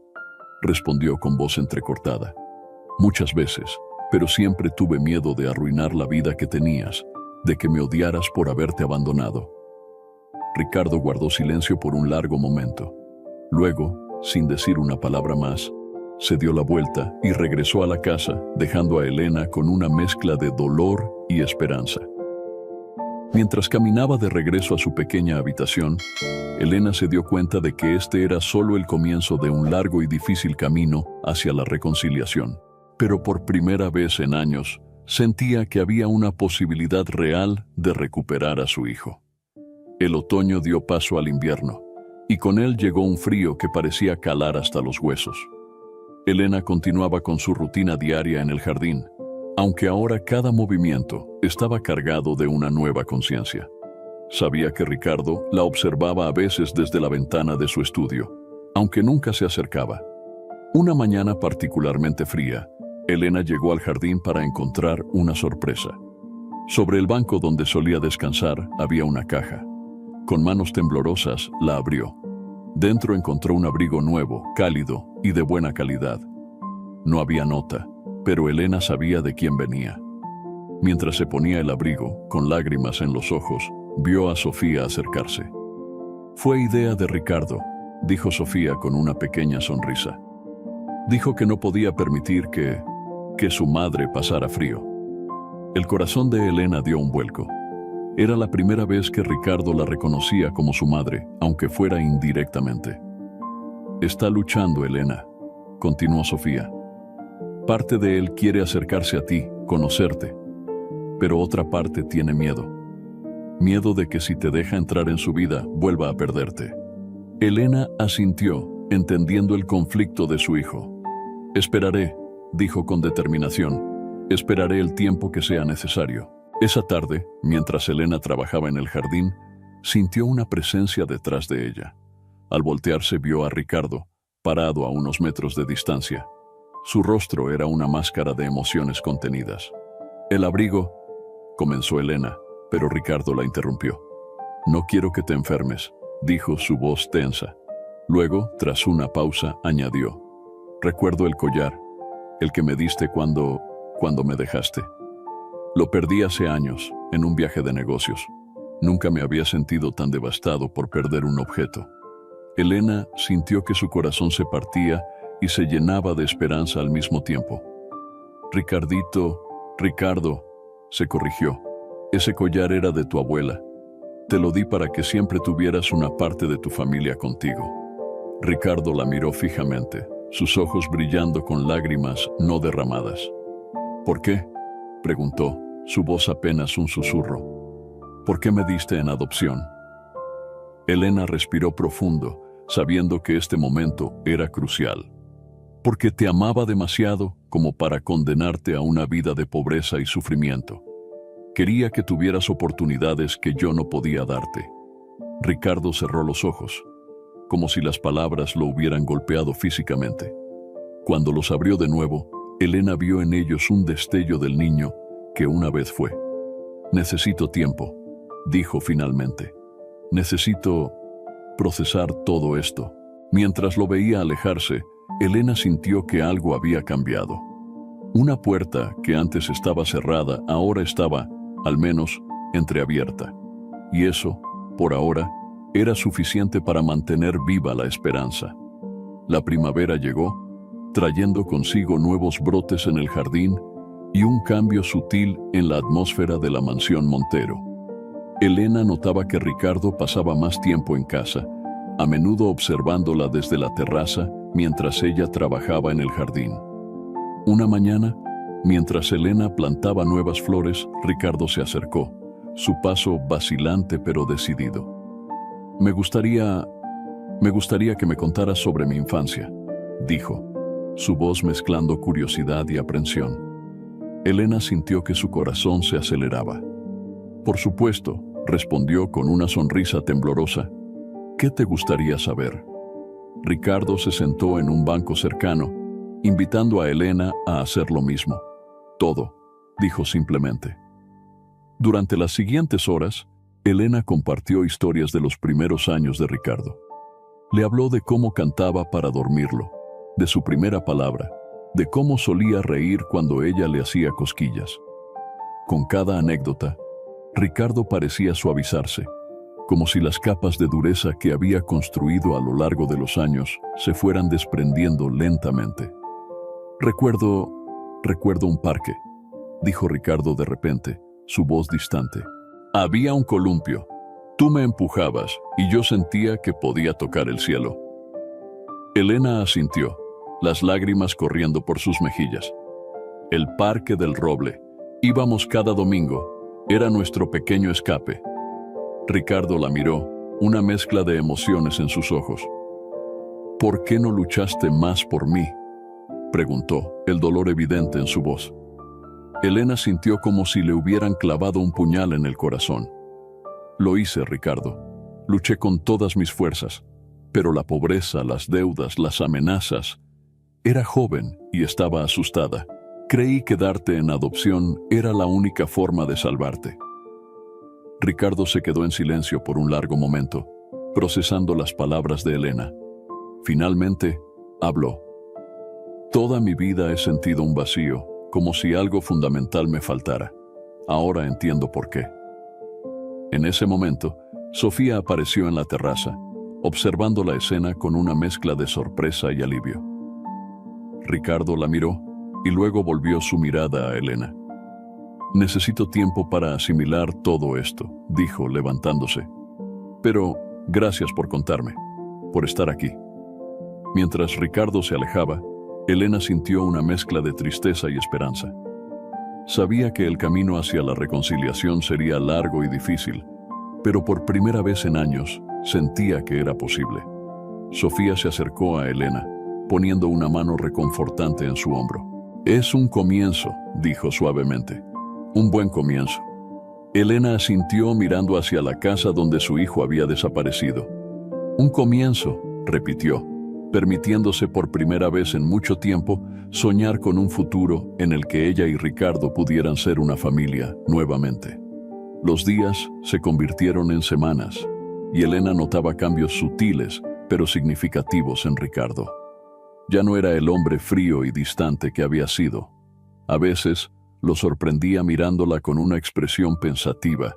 respondió con voz entrecortada. Muchas veces, pero siempre tuve miedo de arruinar la vida que tenías, de que me odiaras por haberte abandonado. Ricardo guardó silencio por un largo momento. Luego, sin decir una palabra más, se dio la vuelta y regresó a la casa, dejando a Elena con una mezcla de dolor y esperanza. Mientras caminaba de regreso a su pequeña habitación, Elena se dio cuenta de que este era solo el comienzo de un largo y difícil camino hacia la reconciliación. Pero por primera vez en años, sentía que había una posibilidad real de recuperar a su hijo. El otoño dio paso al invierno, y con él llegó un frío que parecía calar hasta los huesos. Elena continuaba con su rutina diaria en el jardín, aunque ahora cada movimiento estaba cargado de una nueva conciencia. Sabía que Ricardo la observaba a veces desde la ventana de su estudio, aunque nunca se acercaba. Una mañana particularmente fría, Elena llegó al jardín para encontrar una sorpresa. Sobre el banco donde solía descansar había una caja. Con manos temblorosas la abrió. Dentro encontró un abrigo nuevo, cálido y de buena calidad. No había nota, pero Elena sabía de quién venía. Mientras se ponía el abrigo, con lágrimas en los ojos, vio a Sofía acercarse. «Fue idea de Ricardo», dijo Sofía con una pequeña sonrisa. Dijo que no podía permitir que su madre pasara frío. El corazón de Elena dio un vuelco. Era la primera vez que Ricardo la reconocía como su madre, aunque fuera indirectamente. «Está luchando, Elena», continuó Sofía. «Parte de él quiere acercarse a ti, conocerte, pero otra parte tiene miedo. Miedo de que si te deja entrar en su vida, vuelva a perderte». Elena asintió, entendiendo el conflicto de su hijo. «Esperaré», dijo con determinación. «Esperaré el tiempo que sea necesario». Esa tarde, mientras Elena trabajaba en el jardín, sintió una presencia detrás de ella. Al voltearse vio a Ricardo, parado a unos metros de distancia. Su rostro era una máscara de emociones contenidas. «El abrigo», comenzó Elena, pero Ricardo la interrumpió. «No quiero que te enfermes», dijo su voz tensa. Luego, tras una pausa, añadió: «Recuerdo el collar, el que me diste cuando me dejaste. Lo perdí hace años, en un viaje de negocios. Nunca me había sentido tan devastado por perder un objeto». Elena sintió que su corazón se partía y se llenaba de esperanza al mismo tiempo. «Ricardo», se corrigió. «Ese collar era de tu abuela. Te lo di para que siempre tuvieras una parte de tu familia contigo». Ricardo la miró fijamente, sus ojos brillando con lágrimas no derramadas. «¿Por qué?», preguntó, su voz apenas un susurro. «¿Por qué me diste en adopción?». Elena respiró profundo, sabiendo que este momento era crucial. «Porque te amaba demasiado como para condenarte a una vida de pobreza y sufrimiento. Quería que tuvieras oportunidades que yo no podía darte». Ricardo cerró los ojos, como si las palabras lo hubieran golpeado físicamente. Cuando los abrió de nuevo, Elena vio en ellos un destello del niño que una vez fue. «Necesito tiempo», dijo finalmente. «Necesito procesar todo esto». Mientras lo veía alejarse, Elena sintió que algo había cambiado. Una puerta que antes estaba cerrada ahora estaba, al menos, entreabierta. Y eso, por ahora, era suficiente para mantener viva la esperanza. La primavera llegó, trayendo consigo nuevos brotes en el jardín y un cambio sutil en la atmósfera de la mansión Montero. Elena notaba que Ricardo pasaba más tiempo en casa, a menudo observándola desde la terraza mientras ella trabajaba en el jardín. Una mañana, mientras Elena plantaba nuevas flores, Ricardo se acercó, su paso vacilante pero decidido. Me gustaría que me contaras sobre mi infancia», dijo, su voz mezclando curiosidad y aprensión. Elena sintió que su corazón se aceleraba. «Por supuesto», respondió con una sonrisa temblorosa. «¿Qué te gustaría saber?». Ricardo se sentó en un banco cercano, invitando a Elena a hacer lo mismo. «Todo», dijo simplemente. Durante las siguientes horas, Elena compartió historias de los primeros años de Ricardo. Le habló de cómo cantaba para dormirlo, de su primera palabra, de cómo solía reír cuando ella le hacía cosquillas. Con cada anécdota, Ricardo parecía suavizarse, como si las capas de dureza que había construido a lo largo de los años se fueran desprendiendo lentamente. Recuerdo un parque», dijo Ricardo de repente, su voz distante. «Había un columpio. Tú me empujabas y yo sentía que podía tocar el cielo». Elena asintió, las lágrimas corriendo por sus mejillas. «El Parque del Roble. Íbamos cada domingo. Era nuestro pequeño escape». Ricardo la miró, una mezcla de emociones en sus ojos. «¿Por qué no luchaste más por mí?». preguntó, el dolor evidente en su voz. Elena sintió como si le hubieran clavado un puñal en el corazón. Lo hice, Ricardo. Luché con todas mis fuerzas, pero la pobreza, las deudas, las amenazas. Era joven y estaba asustada. Creí que darte en adopción era la única forma de salvarte. Ricardo se quedó en silencio por un largo momento, procesando las palabras de Elena. Finalmente, habló. Toda mi vida he sentido un vacío, como si algo fundamental me faltara. Ahora entiendo por qué. En ese momento, Sofía apareció en la terraza, observando la escena con una mezcla de sorpresa y alivio. Ricardo la miró y luego volvió su mirada a Elena. Necesito tiempo para asimilar todo esto, dijo levantándose. Pero gracias por contarme, por estar aquí. Mientras Ricardo se alejaba, Elena sintió una mezcla de tristeza y esperanza. Sabía que el camino hacia la reconciliación sería largo y difícil, pero por primera vez en años sentía que era posible. Sofía se acercó a Elena, poniendo una mano reconfortante en su hombro. Es un comienzo, dijo suavemente. Un buen comienzo. Elena asintió mirando hacia la casa donde su hijo había desaparecido. Un comienzo, repitió, permitiéndose por primera vez en mucho tiempo soñar con un futuro en el que ella y Ricardo pudieran ser una familia nuevamente. Los días se convirtieron en semanas, y Elena notaba cambios sutiles pero significativos en Ricardo. Ya no era el hombre frío y distante que había sido. A veces lo sorprendía mirándola con una expresión pensativa,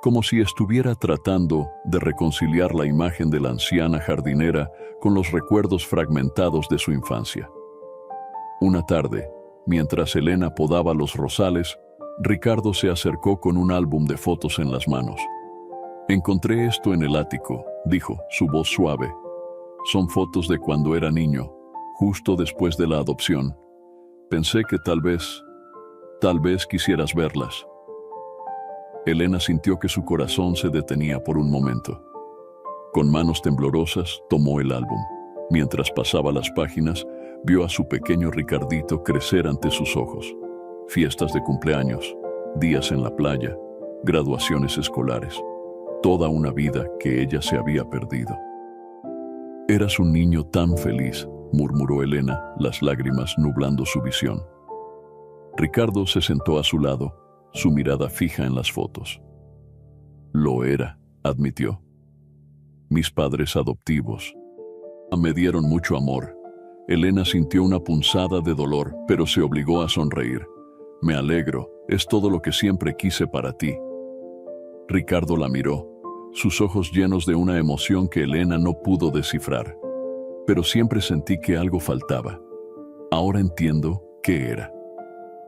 como si estuviera tratando de reconciliar la imagen de la anciana jardinera con los recuerdos fragmentados de su infancia. Una tarde, mientras Elena podaba los rosales, Ricardo se acercó con un álbum de fotos en las manos. Encontré esto en el ático, dijo, su voz suave. Son fotos de cuando era niño, justo después de la adopción. Pensé que tal vez quisieras verlas. Elena sintió que su corazón se detenía por un momento. Con manos temblorosas tomó el álbum. Mientras pasaba las páginas, vio a su pequeño Ricardito crecer ante sus ojos. Fiestas de cumpleaños, días en la playa, graduaciones escolares. Toda una vida que ella se había perdido. Eras un niño tan feliz, murmuró Elena, las lágrimas nublando su visión. Ricardo se sentó a su lado, su mirada fija en las fotos. Lo era, admitió. Mis padres adoptivos me dieron mucho amor. Elena sintió una punzada de dolor, pero se obligó a sonreír. Me alegro, es todo lo que siempre quise para ti. Ricardo la miró, sus ojos llenos de una emoción que Elena no pudo descifrar. Pero siempre sentí que algo faltaba. Ahora entiendo qué era.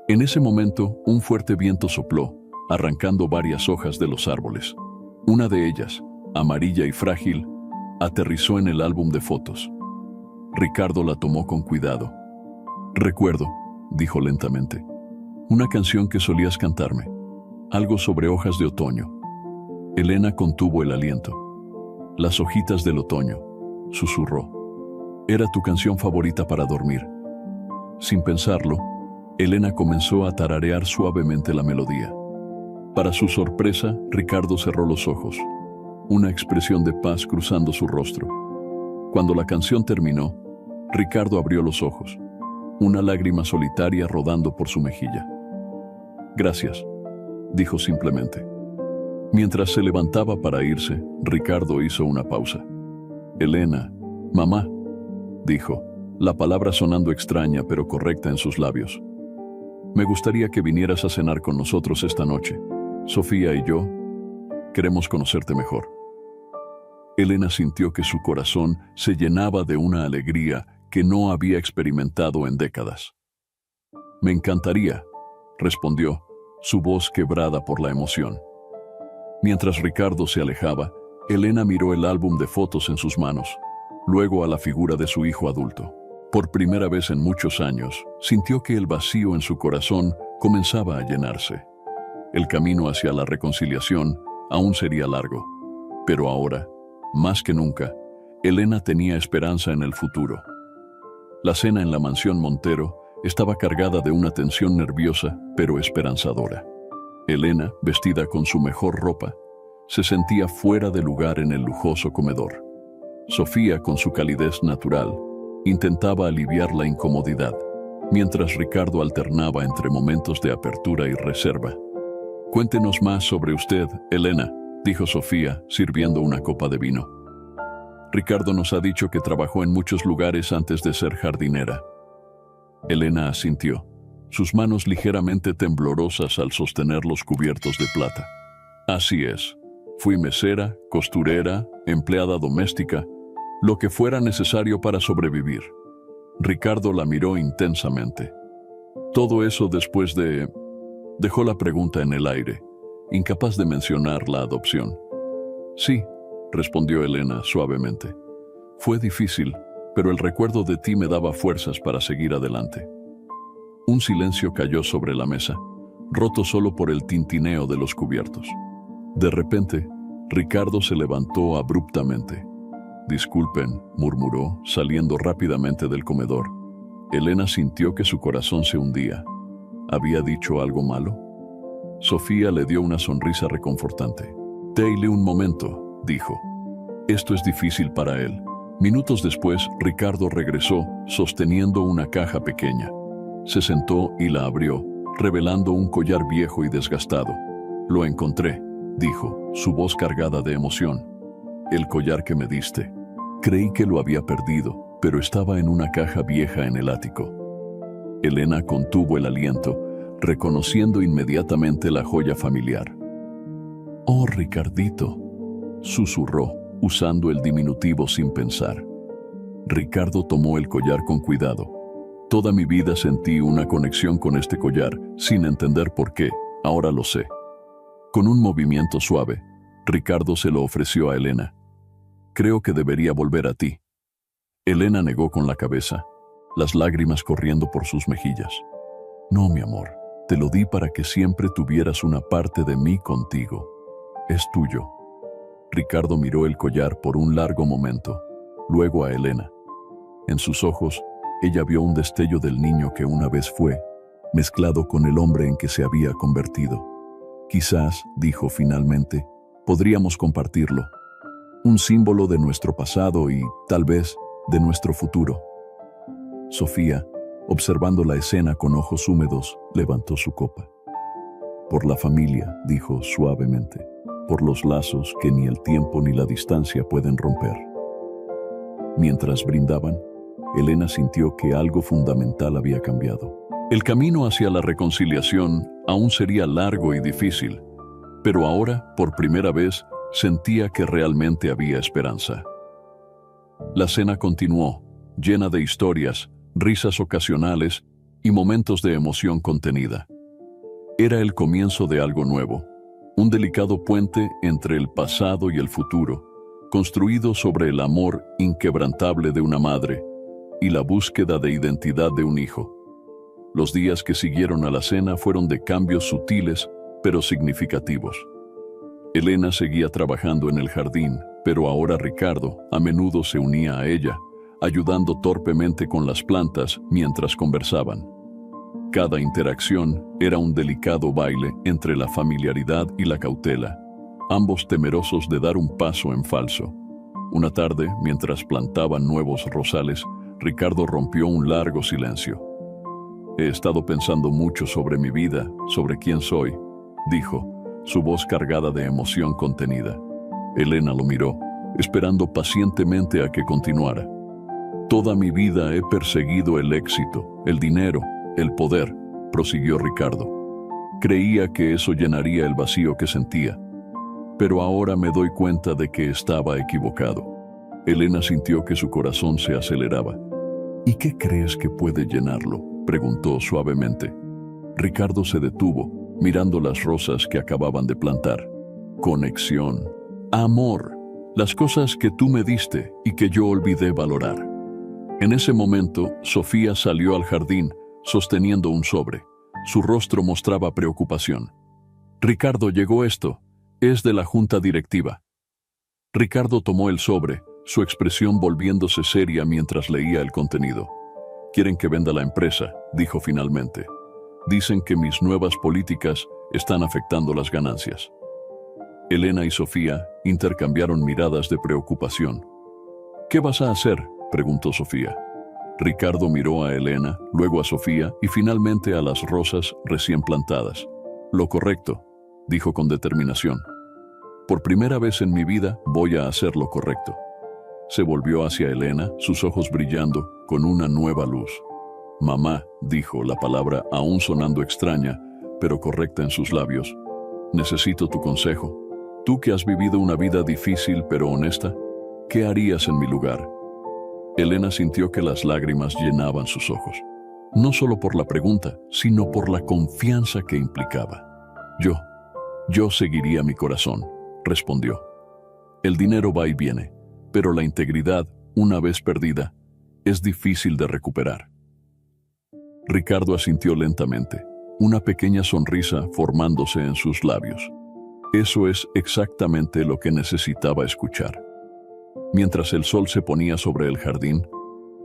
En ese momento, un fuerte viento sopló, arrancando varias hojas de los árboles. Una de ellas, amarilla y frágil, aterrizó en el álbum de fotos. Ricardo la tomó con cuidado. Recuerdo, dijo lentamente, una canción que solías cantarme, algo sobre hojas de otoño. Elena contuvo el aliento. Las hojitas del otoño, susurró. Era tu canción favorita para dormir. Sin pensarlo, Elena comenzó a tararear suavemente la melodía. Para su sorpresa, Ricardo cerró los ojos, una expresión de paz cruzando su rostro. Cuando la canción terminó, Ricardo abrió los ojos, una lágrima solitaria rodando por su mejilla. Gracias, dijo simplemente. Mientras se levantaba para irse, Ricardo hizo una pausa. Elena, mamá, dijo, la palabra sonando extraña pero correcta en sus labios. Me gustaría que vinieras a cenar con nosotros esta noche. Sofía y yo queremos conocerte mejor. Elena sintió que su corazón se llenaba de una alegría que no había experimentado en décadas. Me encantaría, respondió, su voz quebrada por la emoción. Mientras Ricardo se alejaba, Elena miró el álbum de fotos en sus manos, luego a la figura de su hijo adulto. Por primera vez en muchos años, sintió que el vacío en su corazón comenzaba a llenarse. El camino hacia la reconciliación aún sería largo, pero ahora, más que nunca, Elena tenía esperanza en el futuro. La cena en la mansión Montero estaba cargada de una tensión nerviosa, pero esperanzadora. Elena, vestida con su mejor ropa, se sentía fuera de lugar en el lujoso comedor. Sofía, con su calidez natural, intentaba aliviar la incomodidad, mientras Ricardo alternaba entre momentos de apertura y reserva. «Cuéntenos más sobre usted, Elena», dijo Sofía, sirviendo una copa de vino. «Ricardo nos ha dicho que trabajó en muchos lugares antes de ser jardinera». Elena asintió, sus manos ligeramente temblorosas al sostener los cubiertos de plata. «Así es. Fui mesera, costurera, empleada doméstica, lo que fuera necesario para sobrevivir». Ricardo la miró intensamente. «Todo eso después de...». Dejó la pregunta en el aire, incapaz de mencionar la adopción. «Sí», respondió Elena suavemente. «Fue difícil, pero el recuerdo de ti me daba fuerzas para seguir adelante». Un silencio cayó sobre la mesa, roto solo por el tintineo de los cubiertos. De repente, Ricardo se levantó abruptamente. «Disculpen», murmuró, saliendo rápidamente del comedor. Elena sintió que su corazón se hundía. ¿Había dicho algo malo? Sofía le dio una sonrisa reconfortante. «Déle un momento», dijo. «Esto es difícil para él». Minutos después, Ricardo regresó, sosteniendo una caja pequeña. Se sentó y la abrió, revelando un collar viejo y desgastado. «Lo encontré», dijo, su voz cargada de emoción. «El collar que me diste. Creí que lo había perdido, pero estaba en una caja vieja en el ático». Elena contuvo el aliento, reconociendo inmediatamente la joya familiar. «Oh, Ricardito», susurró, usando el diminutivo sin pensar. Ricardo tomó el collar con cuidado. «Toda mi vida sentí una conexión con este collar, sin entender por qué, ahora lo sé». Con un movimiento suave, Ricardo se lo ofreció a Elena. «Creo que debería volver a ti». Elena negó con la cabeza, las lágrimas corriendo por sus mejillas. «No, mi amor, te lo di para que siempre tuvieras una parte de mí contigo. Es tuyo». Ricardo miró el collar por un largo momento, luego a Elena. En sus ojos, ella vio un destello del niño que una vez fue, mezclado con el hombre en que se había convertido. «Quizás», dijo finalmente, «podríamos compartirlo. Un símbolo de nuestro pasado y, tal vez, de nuestro futuro». Sofía, observando la escena con ojos húmedos, levantó su copa. «Por la familia», dijo suavemente, «por los lazos que ni el tiempo ni la distancia pueden romper». Mientras brindaban, Elena sintió que algo fundamental había cambiado. El camino hacia la reconciliación aún sería largo y difícil, pero ahora, por primera vez, sentía que realmente había esperanza. La cena continuó, llena de historias, risas ocasionales y momentos de emoción contenida. Era el comienzo de algo nuevo, un delicado puente entre el pasado y el futuro, construido sobre el amor inquebrantable de una madre y la búsqueda de identidad de un hijo. Los días que siguieron a la cena fueron de cambios sutiles, pero significativos. Elena seguía trabajando en el jardín, pero ahora Ricardo a menudo se unía a ella, ayudando torpemente con las plantas mientras conversaban. Cada interacción era un delicado baile entre la familiaridad y la cautela, ambos temerosos de dar un paso en falso. Una tarde, mientras plantaban nuevos rosales, Ricardo rompió un largo silencio. «He estado pensando mucho sobre mi vida, sobre quién soy», dijo, su voz cargada de emoción contenida. Elena lo miró, esperando pacientemente a que continuara. «Toda mi vida he perseguido el éxito, el dinero, el poder», prosiguió Ricardo. «Creía que eso llenaría el vacío que sentía, pero ahora me doy cuenta de que estaba equivocado». Elena sintió que su corazón se aceleraba. «¿Y qué crees que puede llenarlo?», preguntó suavemente. Ricardo se detuvo, mirando las rosas que acababan de plantar. «Conexión, amor, las cosas que tú me diste y que yo olvidé valorar». En ese momento, Sofía salió al jardín, sosteniendo un sobre. Su rostro mostraba preocupación. «Ricardo, llegó esto. Es de la junta directiva». Ricardo tomó el sobre, su expresión volviéndose seria mientras leía el contenido. Quieren que venda la empresa, dijo finalmente. Dicen que mis nuevas políticas están afectando las ganancias. Elena y Sofía intercambiaron miradas de preocupación. ¿Qué vas a hacer?, preguntó Sofía. Ricardo miró a Elena, luego a Sofía y finalmente a las rosas recién plantadas. Lo correcto, dijo con determinación. Por primera vez en mi vida voy a hacer lo correcto. Se volvió hacia Elena, sus ojos brillando con una nueva luz. Mamá, dijo, la palabra aún sonando extraña, pero correcta en sus labios. Necesito tu consejo. Tú que has vivido una vida difícil pero honesta, ¿qué harías en mi lugar? Elena sintió que las lágrimas llenaban sus ojos. No solo por la pregunta, sino por la confianza que implicaba. Yo seguiría mi corazón, respondió. El dinero va y viene, pero la integridad, una vez perdida, es difícil de recuperar. Ricardo asintió lentamente, una pequeña sonrisa formándose en sus labios. Eso es exactamente lo que necesitaba escuchar. Mientras el sol se ponía sobre el jardín,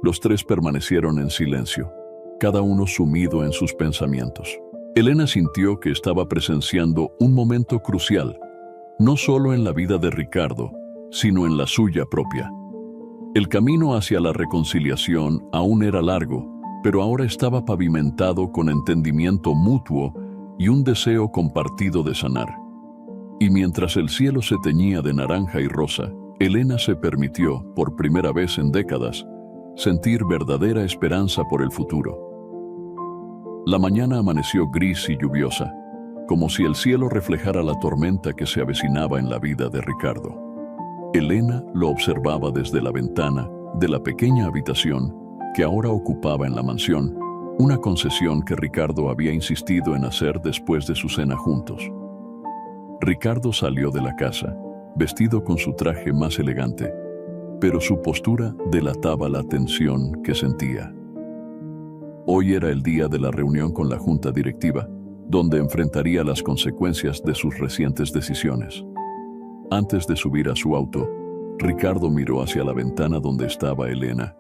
los tres permanecieron en silencio, cada uno sumido en sus pensamientos. Elena sintió que estaba presenciando un momento crucial, no solo en la vida de Ricardo, sino en la suya propia. El camino hacia la reconciliación aún era largo, pero ahora estaba pavimentado con entendimiento mutuo y un deseo compartido de sanar. Y mientras el cielo se teñía de naranja y rosa, Elena se permitió, por primera vez en décadas, sentir verdadera esperanza por el futuro. La mañana amaneció gris y lluviosa, como si el cielo reflejara la tormenta que se avecinaba en la vida de Ricardo. Elena lo observaba desde la ventana de la pequeña habitación que ahora ocupaba en la mansión, una concesión que Ricardo había insistido en hacer después de su cena juntos. Ricardo salió de la casa, vestido con su traje más elegante, pero su postura delataba la tensión que sentía. Hoy era el día de la reunión con la junta directiva, donde enfrentaría las consecuencias de sus recientes decisiones. Antes de subir a su auto, Ricardo miró hacia la ventana donde estaba Elena.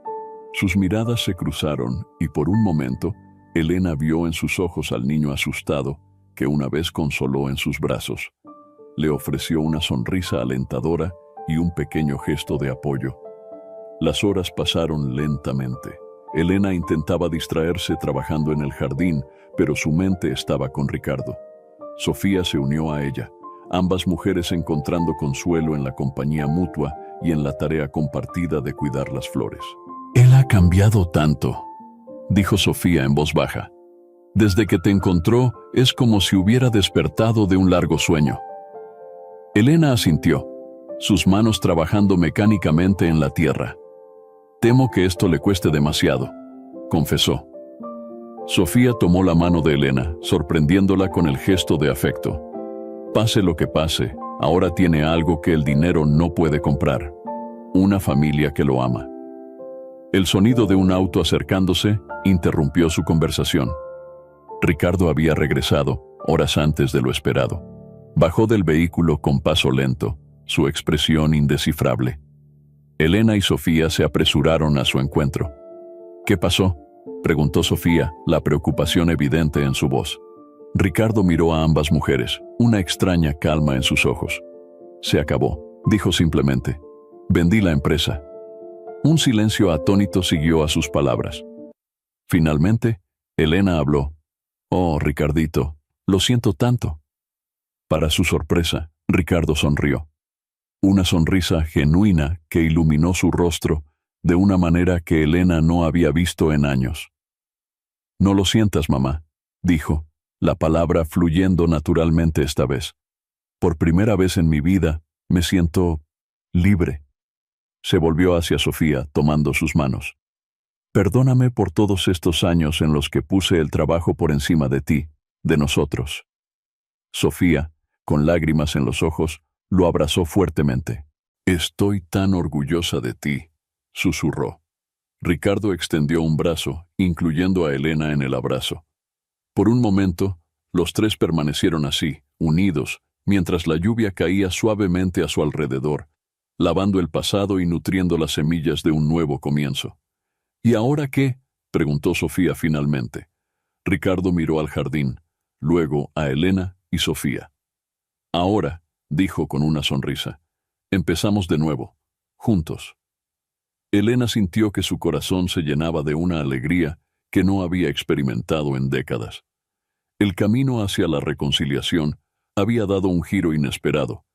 Sus miradas se cruzaron y por un momento, Elena vio en sus ojos al niño asustado que una vez consoló en sus brazos. Le ofreció una sonrisa alentadora y un pequeño gesto de apoyo. Las horas pasaron lentamente. Elena intentaba distraerse trabajando en el jardín, pero su mente estaba con Ricardo. Sofía se unió a ella, ambas mujeres encontrando consuelo en la compañía mutua y en la tarea compartida de cuidar las flores. «Él ha cambiado tanto», dijo Sofía en voz baja. «Desde que te encontró, es como si hubiera despertado de un largo sueño». Elena asintió, sus manos trabajando mecánicamente en la tierra. «Temo que esto le cueste demasiado», confesó. Sofía tomó la mano de Elena, sorprendiéndola con el gesto de afecto. «Pase lo que pase, ahora tiene algo que el dinero no puede comprar. Una familia que lo ama». El sonido de un auto acercándose interrumpió su conversación. Ricardo había regresado, horas antes de lo esperado. Bajó del vehículo con paso lento, su expresión indescifrable. Elena y Sofía se apresuraron a su encuentro. «¿Qué pasó?», preguntó Sofía, la preocupación evidente en su voz. Ricardo miró a ambas mujeres, una extraña calma en sus ojos. «Se acabó», dijo simplemente. «Vendí la empresa». Un silencio atónito siguió a sus palabras. Finalmente, Elena habló. «Oh, Ricardito, lo siento tanto». Para su sorpresa, Ricardo sonrió. Una sonrisa genuina que iluminó su rostro de una manera que Elena no había visto en años. «No lo sientas, mamá», dijo, la palabra fluyendo naturalmente esta vez. «Por primera vez en mi vida me siento libre». Se volvió hacia Sofía, tomando sus manos. «Perdóname por todos estos años en los que puse el trabajo por encima de ti, de nosotros». Sofía, con lágrimas en los ojos, lo abrazó fuertemente. «Estoy tan orgullosa de ti», susurró. Ricardo extendió un brazo, incluyendo a Elena en el abrazo. Por un momento, los tres permanecieron así, unidos, mientras la lluvia caía suavemente a su alrededor, lavando el pasado y nutriendo las semillas de un nuevo comienzo. «¿Y ahora qué?», preguntó Sofía finalmente. Ricardo miró al jardín, luego a Elena y Sofía. Ahora, dijo con una sonrisa, empezamos de nuevo, juntos. Elena sintió que su corazón se llenaba de una alegría que no había experimentado en décadas. El camino hacia la reconciliación había dado un giro inesperado,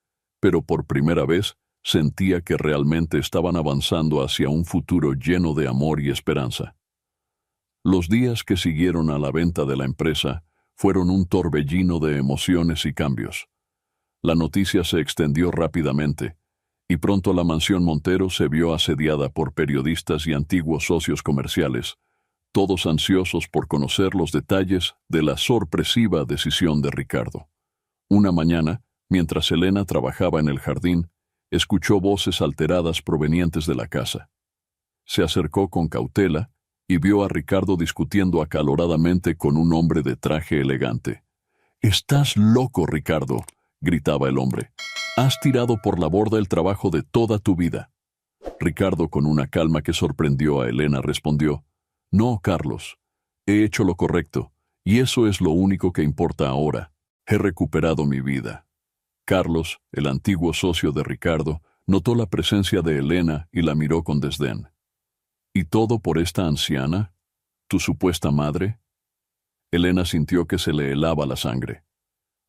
pero por primera vez sentía que realmente estaban avanzando hacia un futuro lleno de amor y esperanza. Los días que siguieron a la venta de la empresa fueron un torbellino de emociones y cambios. La noticia se extendió rápidamente, y pronto la mansión Montero se vio asediada por periodistas y antiguos socios comerciales, todos ansiosos por conocer los detalles de la sorpresiva decisión de Ricardo. Una mañana, mientras Elena trabajaba en el jardín, escuchó voces alteradas provenientes de la casa. Se acercó con cautela y vio a Ricardo discutiendo acaloradamente con un hombre de traje elegante. «¡Estás loco, Ricardo!», gritaba el hombre. «Has tirado por la borda el trabajo de toda tu vida». Ricardo, con una calma que sorprendió a Elena, respondió: «No, Carlos, he hecho lo correcto, y eso es lo único que importa ahora. He recuperado mi vida». Carlos, el antiguo socio de Ricardo, notó la presencia de Elena y la miró con desdén. «¿Y todo por esta anciana? ¿Tu supuesta madre?». Elena sintió que se le helaba la sangre.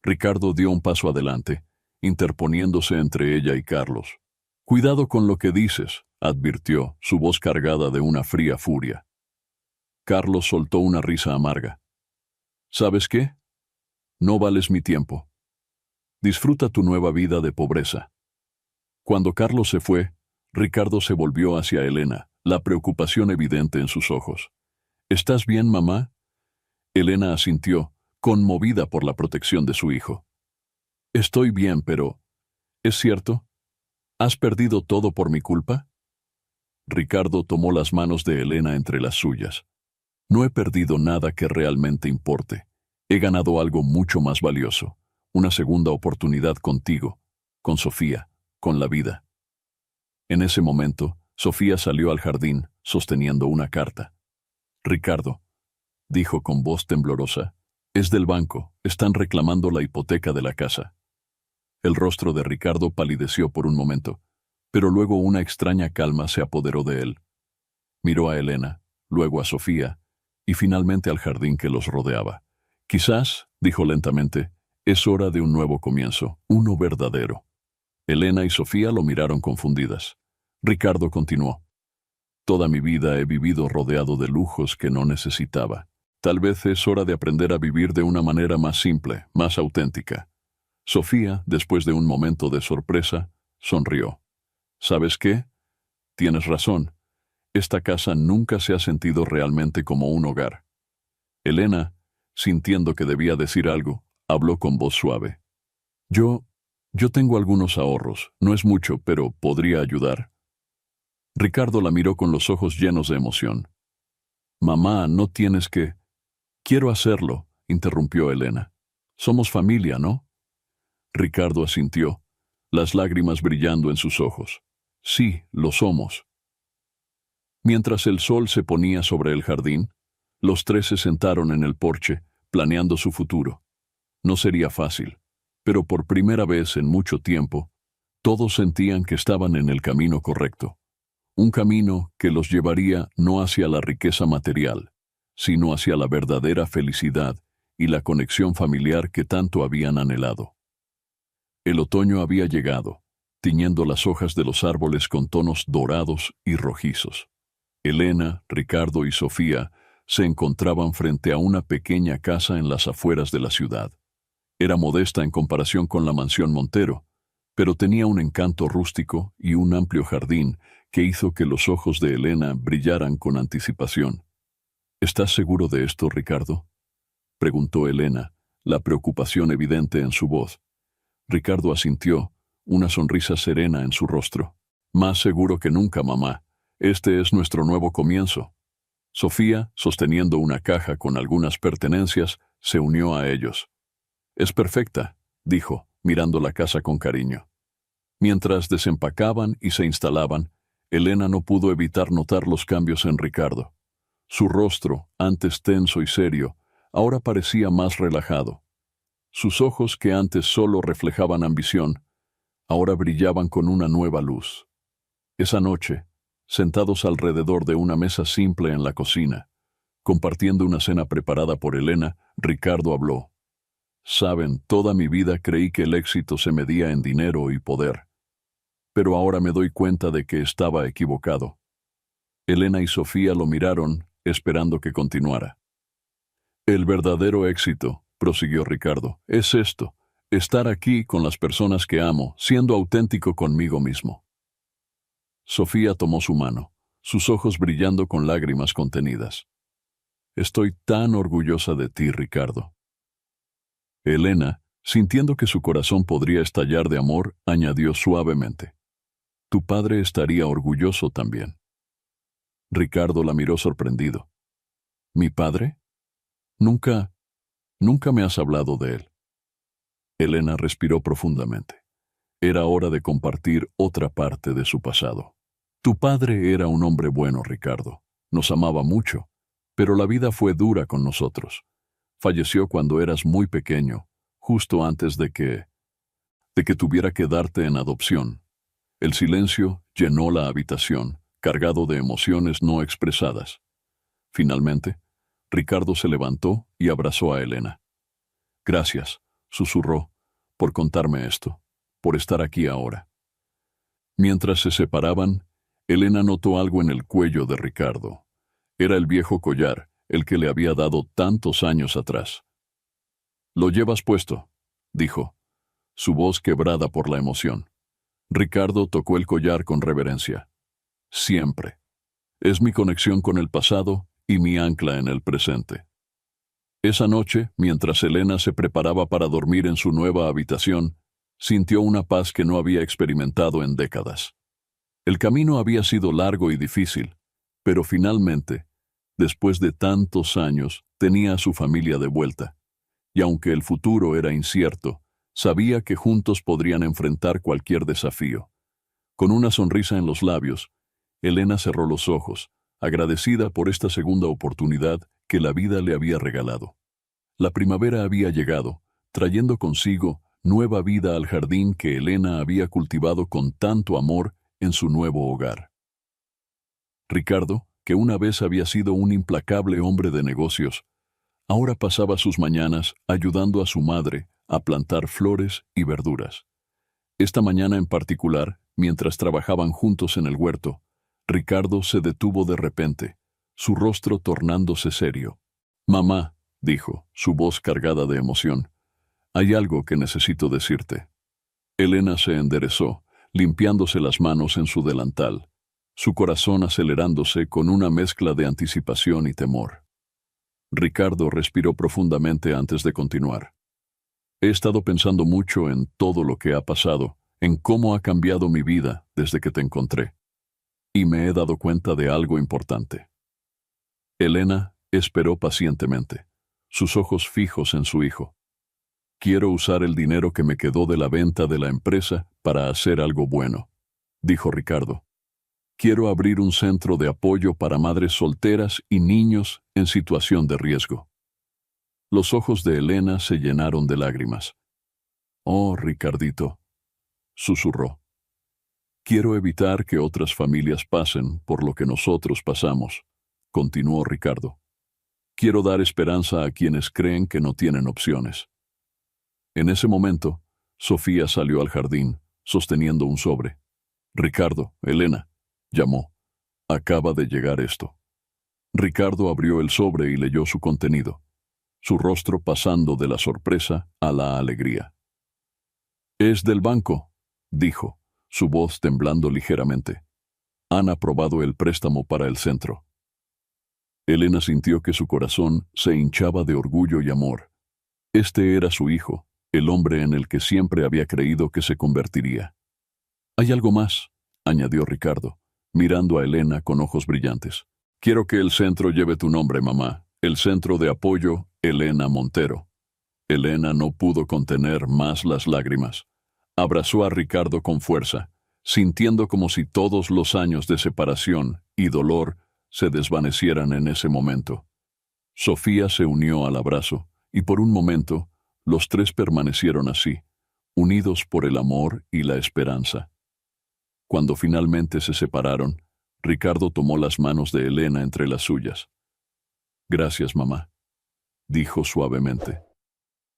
Ricardo dio un paso adelante, interponiéndose entre ella y Carlos. «Cuidado con lo que dices», advirtió, su voz cargada de una fría furia. Carlos soltó una risa amarga. «¿Sabes qué? No vales mi tiempo. Disfruta tu nueva vida de pobreza». Cuando Carlos se fue, Ricardo se volvió hacia Elena, la preocupación evidente en sus ojos. «¿Estás bien, mamá?». Elena asintió, conmovida por la protección de su hijo. «Estoy bien, pero... ¿es cierto? ¿Has perdido todo por mi culpa?». Ricardo tomó las manos de Elena entre las suyas. «No he perdido nada que realmente importe. He ganado algo mucho más valioso, una segunda oportunidad contigo, con Sofía, con la vida». En ese momento, Sofía salió al jardín, sosteniendo una carta. «Ricardo», dijo con voz temblorosa, «es del banco, están reclamando la hipoteca de la casa». El rostro de Ricardo palideció por un momento, pero luego una extraña calma se apoderó de él. Miró a Elena, luego a Sofía, y finalmente al jardín que los rodeaba. «Quizás», dijo lentamente, «es hora de un nuevo comienzo, uno verdadero». Elena y Sofía lo miraron confundidas. Ricardo continuó: «Toda mi vida he vivido rodeado de lujos que no necesitaba. Tal vez es hora de aprender a vivir de una manera más simple, más auténtica». Sofía, después de un momento de sorpresa, sonrió. «¿Sabes qué? Tienes razón. Esta casa nunca se ha sentido realmente como un hogar». Elena, sintiendo que debía decir algo, habló con voz suave. Yo tengo algunos ahorros, no es mucho, pero ¿podría ayudar?». Ricardo la miró con los ojos llenos de emoción. «Mamá, no tienes que...». «Quiero hacerlo», interrumpió Elena. «Somos familia, ¿no?». Ricardo asintió, las lágrimas brillando en sus ojos. «Sí, lo somos». Mientras el sol se ponía sobre el jardín, los tres se sentaron en el porche, planeando su futuro. No sería fácil, pero por primera vez en mucho tiempo, todos sentían que estaban en el camino correcto. Un camino que los llevaría no hacia la riqueza material, sino hacia la verdadera felicidad y la conexión familiar que tanto habían anhelado. El otoño había llegado, tiñendo las hojas de los árboles con tonos dorados y rojizos. Elena, Ricardo y Sofía se encontraban frente a una pequeña casa en las afueras de la ciudad. Era modesta en comparación con la mansión Montero, pero tenía un encanto rústico y un amplio jardín que hizo que los ojos de Elena brillaran con anticipación. «¿Estás seguro de esto, Ricardo?», preguntó Elena, la preocupación evidente en su voz. Ricardo asintió, una sonrisa serena en su rostro. «Más seguro que nunca, mamá. Este es nuestro nuevo comienzo». Sofía, sosteniendo una caja con algunas pertenencias, se unió a ellos. «Es perfecta», dijo, mirando la casa con cariño. Mientras desempacaban y se instalaban, Elena no pudo evitar notar los cambios en Ricardo. Su rostro, antes tenso y serio, ahora parecía más relajado. Sus ojos, que antes solo reflejaban ambición, ahora brillaban con una nueva luz. Esa noche, sentados alrededor de una mesa simple en la cocina, compartiendo una cena preparada por Elena, Ricardo habló. Saben, toda mi vida creí que el éxito se medía en dinero y poder. Pero ahora me doy cuenta de que estaba equivocado. Elena y Sofía lo miraron, esperando que continuara. El verdadero éxito, prosiguió Ricardo, es esto, estar aquí con las personas que amo, siendo auténtico conmigo mismo. Sofía tomó su mano, sus ojos brillando con lágrimas contenidas. Estoy tan orgullosa de ti, Ricardo. Elena, sintiendo que su corazón podría estallar de amor, añadió suavemente. Tu padre estaría orgulloso también. Ricardo la miró sorprendido. ¿Mi padre? Nunca me has hablado de él. Elena respiró profundamente. Era hora de compartir otra parte de su pasado. Tu padre era un hombre bueno, Ricardo. Nos amaba mucho, pero la vida fue dura con nosotros. Falleció cuando eras muy pequeño, justo antes de que tuviera que darte en adopción. El silencio llenó la habitación, cargado de emociones no expresadas. Finalmente, Ricardo se levantó y abrazó a Elena. Gracias, susurró, por contarme esto, por estar aquí ahora. Mientras se separaban, Elena notó algo en el cuello de Ricardo. Era el viejo collar, el que le había dado tantos años atrás. «Lo llevas puesto», dijo, su voz quebrada por la emoción. Ricardo tocó el collar con reverencia. «Siempre. Es mi conexión con el pasado y mi ancla en el presente». Esa noche, mientras Elena se preparaba para dormir en su nueva habitación, sintió una paz que no había experimentado en décadas. El camino había sido largo y difícil, pero finalmente, después de tantos años, tenía a su familia de vuelta. Y aunque el futuro era incierto, sabía que juntos podrían enfrentar cualquier desafío. Con una sonrisa en los labios, Elena cerró los ojos, agradecida por esta segunda oportunidad que la vida le había regalado. La primavera había llegado, trayendo consigo nueva vida al jardín que Elena había cultivado con tanto amor en su nuevo hogar. Ricardo, que una vez había sido un implacable hombre de negocios, ahora pasaba sus mañanas ayudando a su madre a plantar flores y verduras. Esta mañana en particular, mientras trabajaban juntos en el huerto, Ricardo se detuvo de repente, su rostro tornándose serio. «Mamá», dijo, su voz cargada de emoción, «hay algo que necesito decirte». Elena se enderezó, limpiándose las manos en su delantal, su corazón acelerándose con una mezcla de anticipación y temor. Ricardo respiró profundamente antes de continuar. «He estado pensando mucho en todo lo que ha pasado, en cómo ha cambiado mi vida desde que te encontré. Y me he dado cuenta de algo importante». Elena esperó pacientemente, sus ojos fijos en su hijo. «Quiero usar el dinero que me quedó de la venta de la empresa para hacer algo bueno», dijo Ricardo. «Quiero abrir un centro de apoyo para madres solteras y niños en situación de riesgo». Los ojos de Elena se llenaron de lágrimas. «Oh, Ricardito», susurró. «Quiero evitar que otras familias pasen por lo que nosotros pasamos», continuó Ricardo. «Quiero dar esperanza a quienes creen que no tienen opciones». En ese momento, Sofía salió al jardín, sosteniendo un sobre. «Ricardo, Elena», llamó, «acaba de llegar esto». Ricardo abrió el sobre y leyó su contenido, su rostro pasando de la sorpresa a la alegría. «Es del banco», dijo, su voz temblando ligeramente. «Han aprobado el préstamo para el centro». Elena sintió que su corazón se hinchaba de orgullo y amor. Este era su hijo, el hombre en el que siempre había creído que se convertiría. «Hay algo más», añadió Ricardo, mirando a Elena con ojos brillantes. «Quiero que el centro lleve tu nombre, mamá. El Centro de Apoyo Elena Montero». Elena no pudo contener más las lágrimas. Abrazó a Ricardo con fuerza, sintiendo como si todos los años de separación y dolor se desvanecieran en ese momento. Sofía se unió al abrazo, y por un momento, los tres permanecieron así, unidos por el amor y la esperanza. Cuando finalmente se separaron, Ricardo tomó las manos de Elena entre las suyas. «Gracias, mamá», dijo suavemente.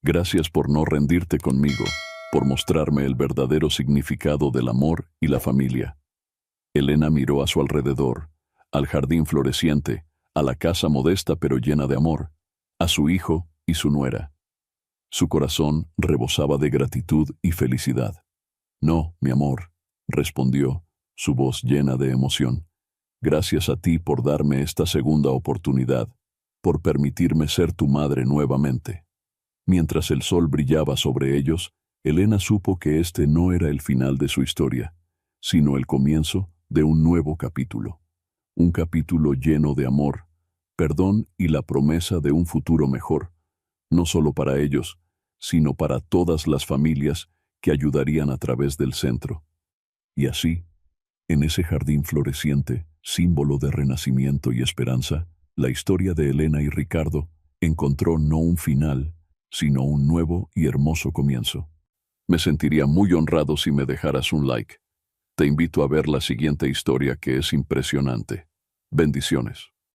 «Gracias por no rendirte conmigo, por mostrarme el verdadero significado del amor y la familia». Elena miró a su alrededor, al jardín floreciente, a la casa modesta pero llena de amor, a su hijo y su nuera. Su corazón rebosaba de gratitud y felicidad. «No, mi amor», respondió, su voz llena de emoción. «Gracias a ti por darme esta segunda oportunidad, por permitirme ser tu madre nuevamente». Mientras el sol brillaba sobre ellos, Elena supo que este no era el final de su historia, sino el comienzo de un nuevo capítulo. Un capítulo lleno de amor, perdón y la promesa de un futuro mejor, no solo para ellos, sino para todas las familias que ayudarían a través del centro. Y así, en ese jardín floreciente, símbolo de renacimiento y esperanza, la historia de Elena y Ricardo encontró no un final, sino un nuevo y hermoso comienzo. Me sentiría muy honrado si me dejaras un like. Te invito a ver la siguiente historia que es impresionante. Bendiciones.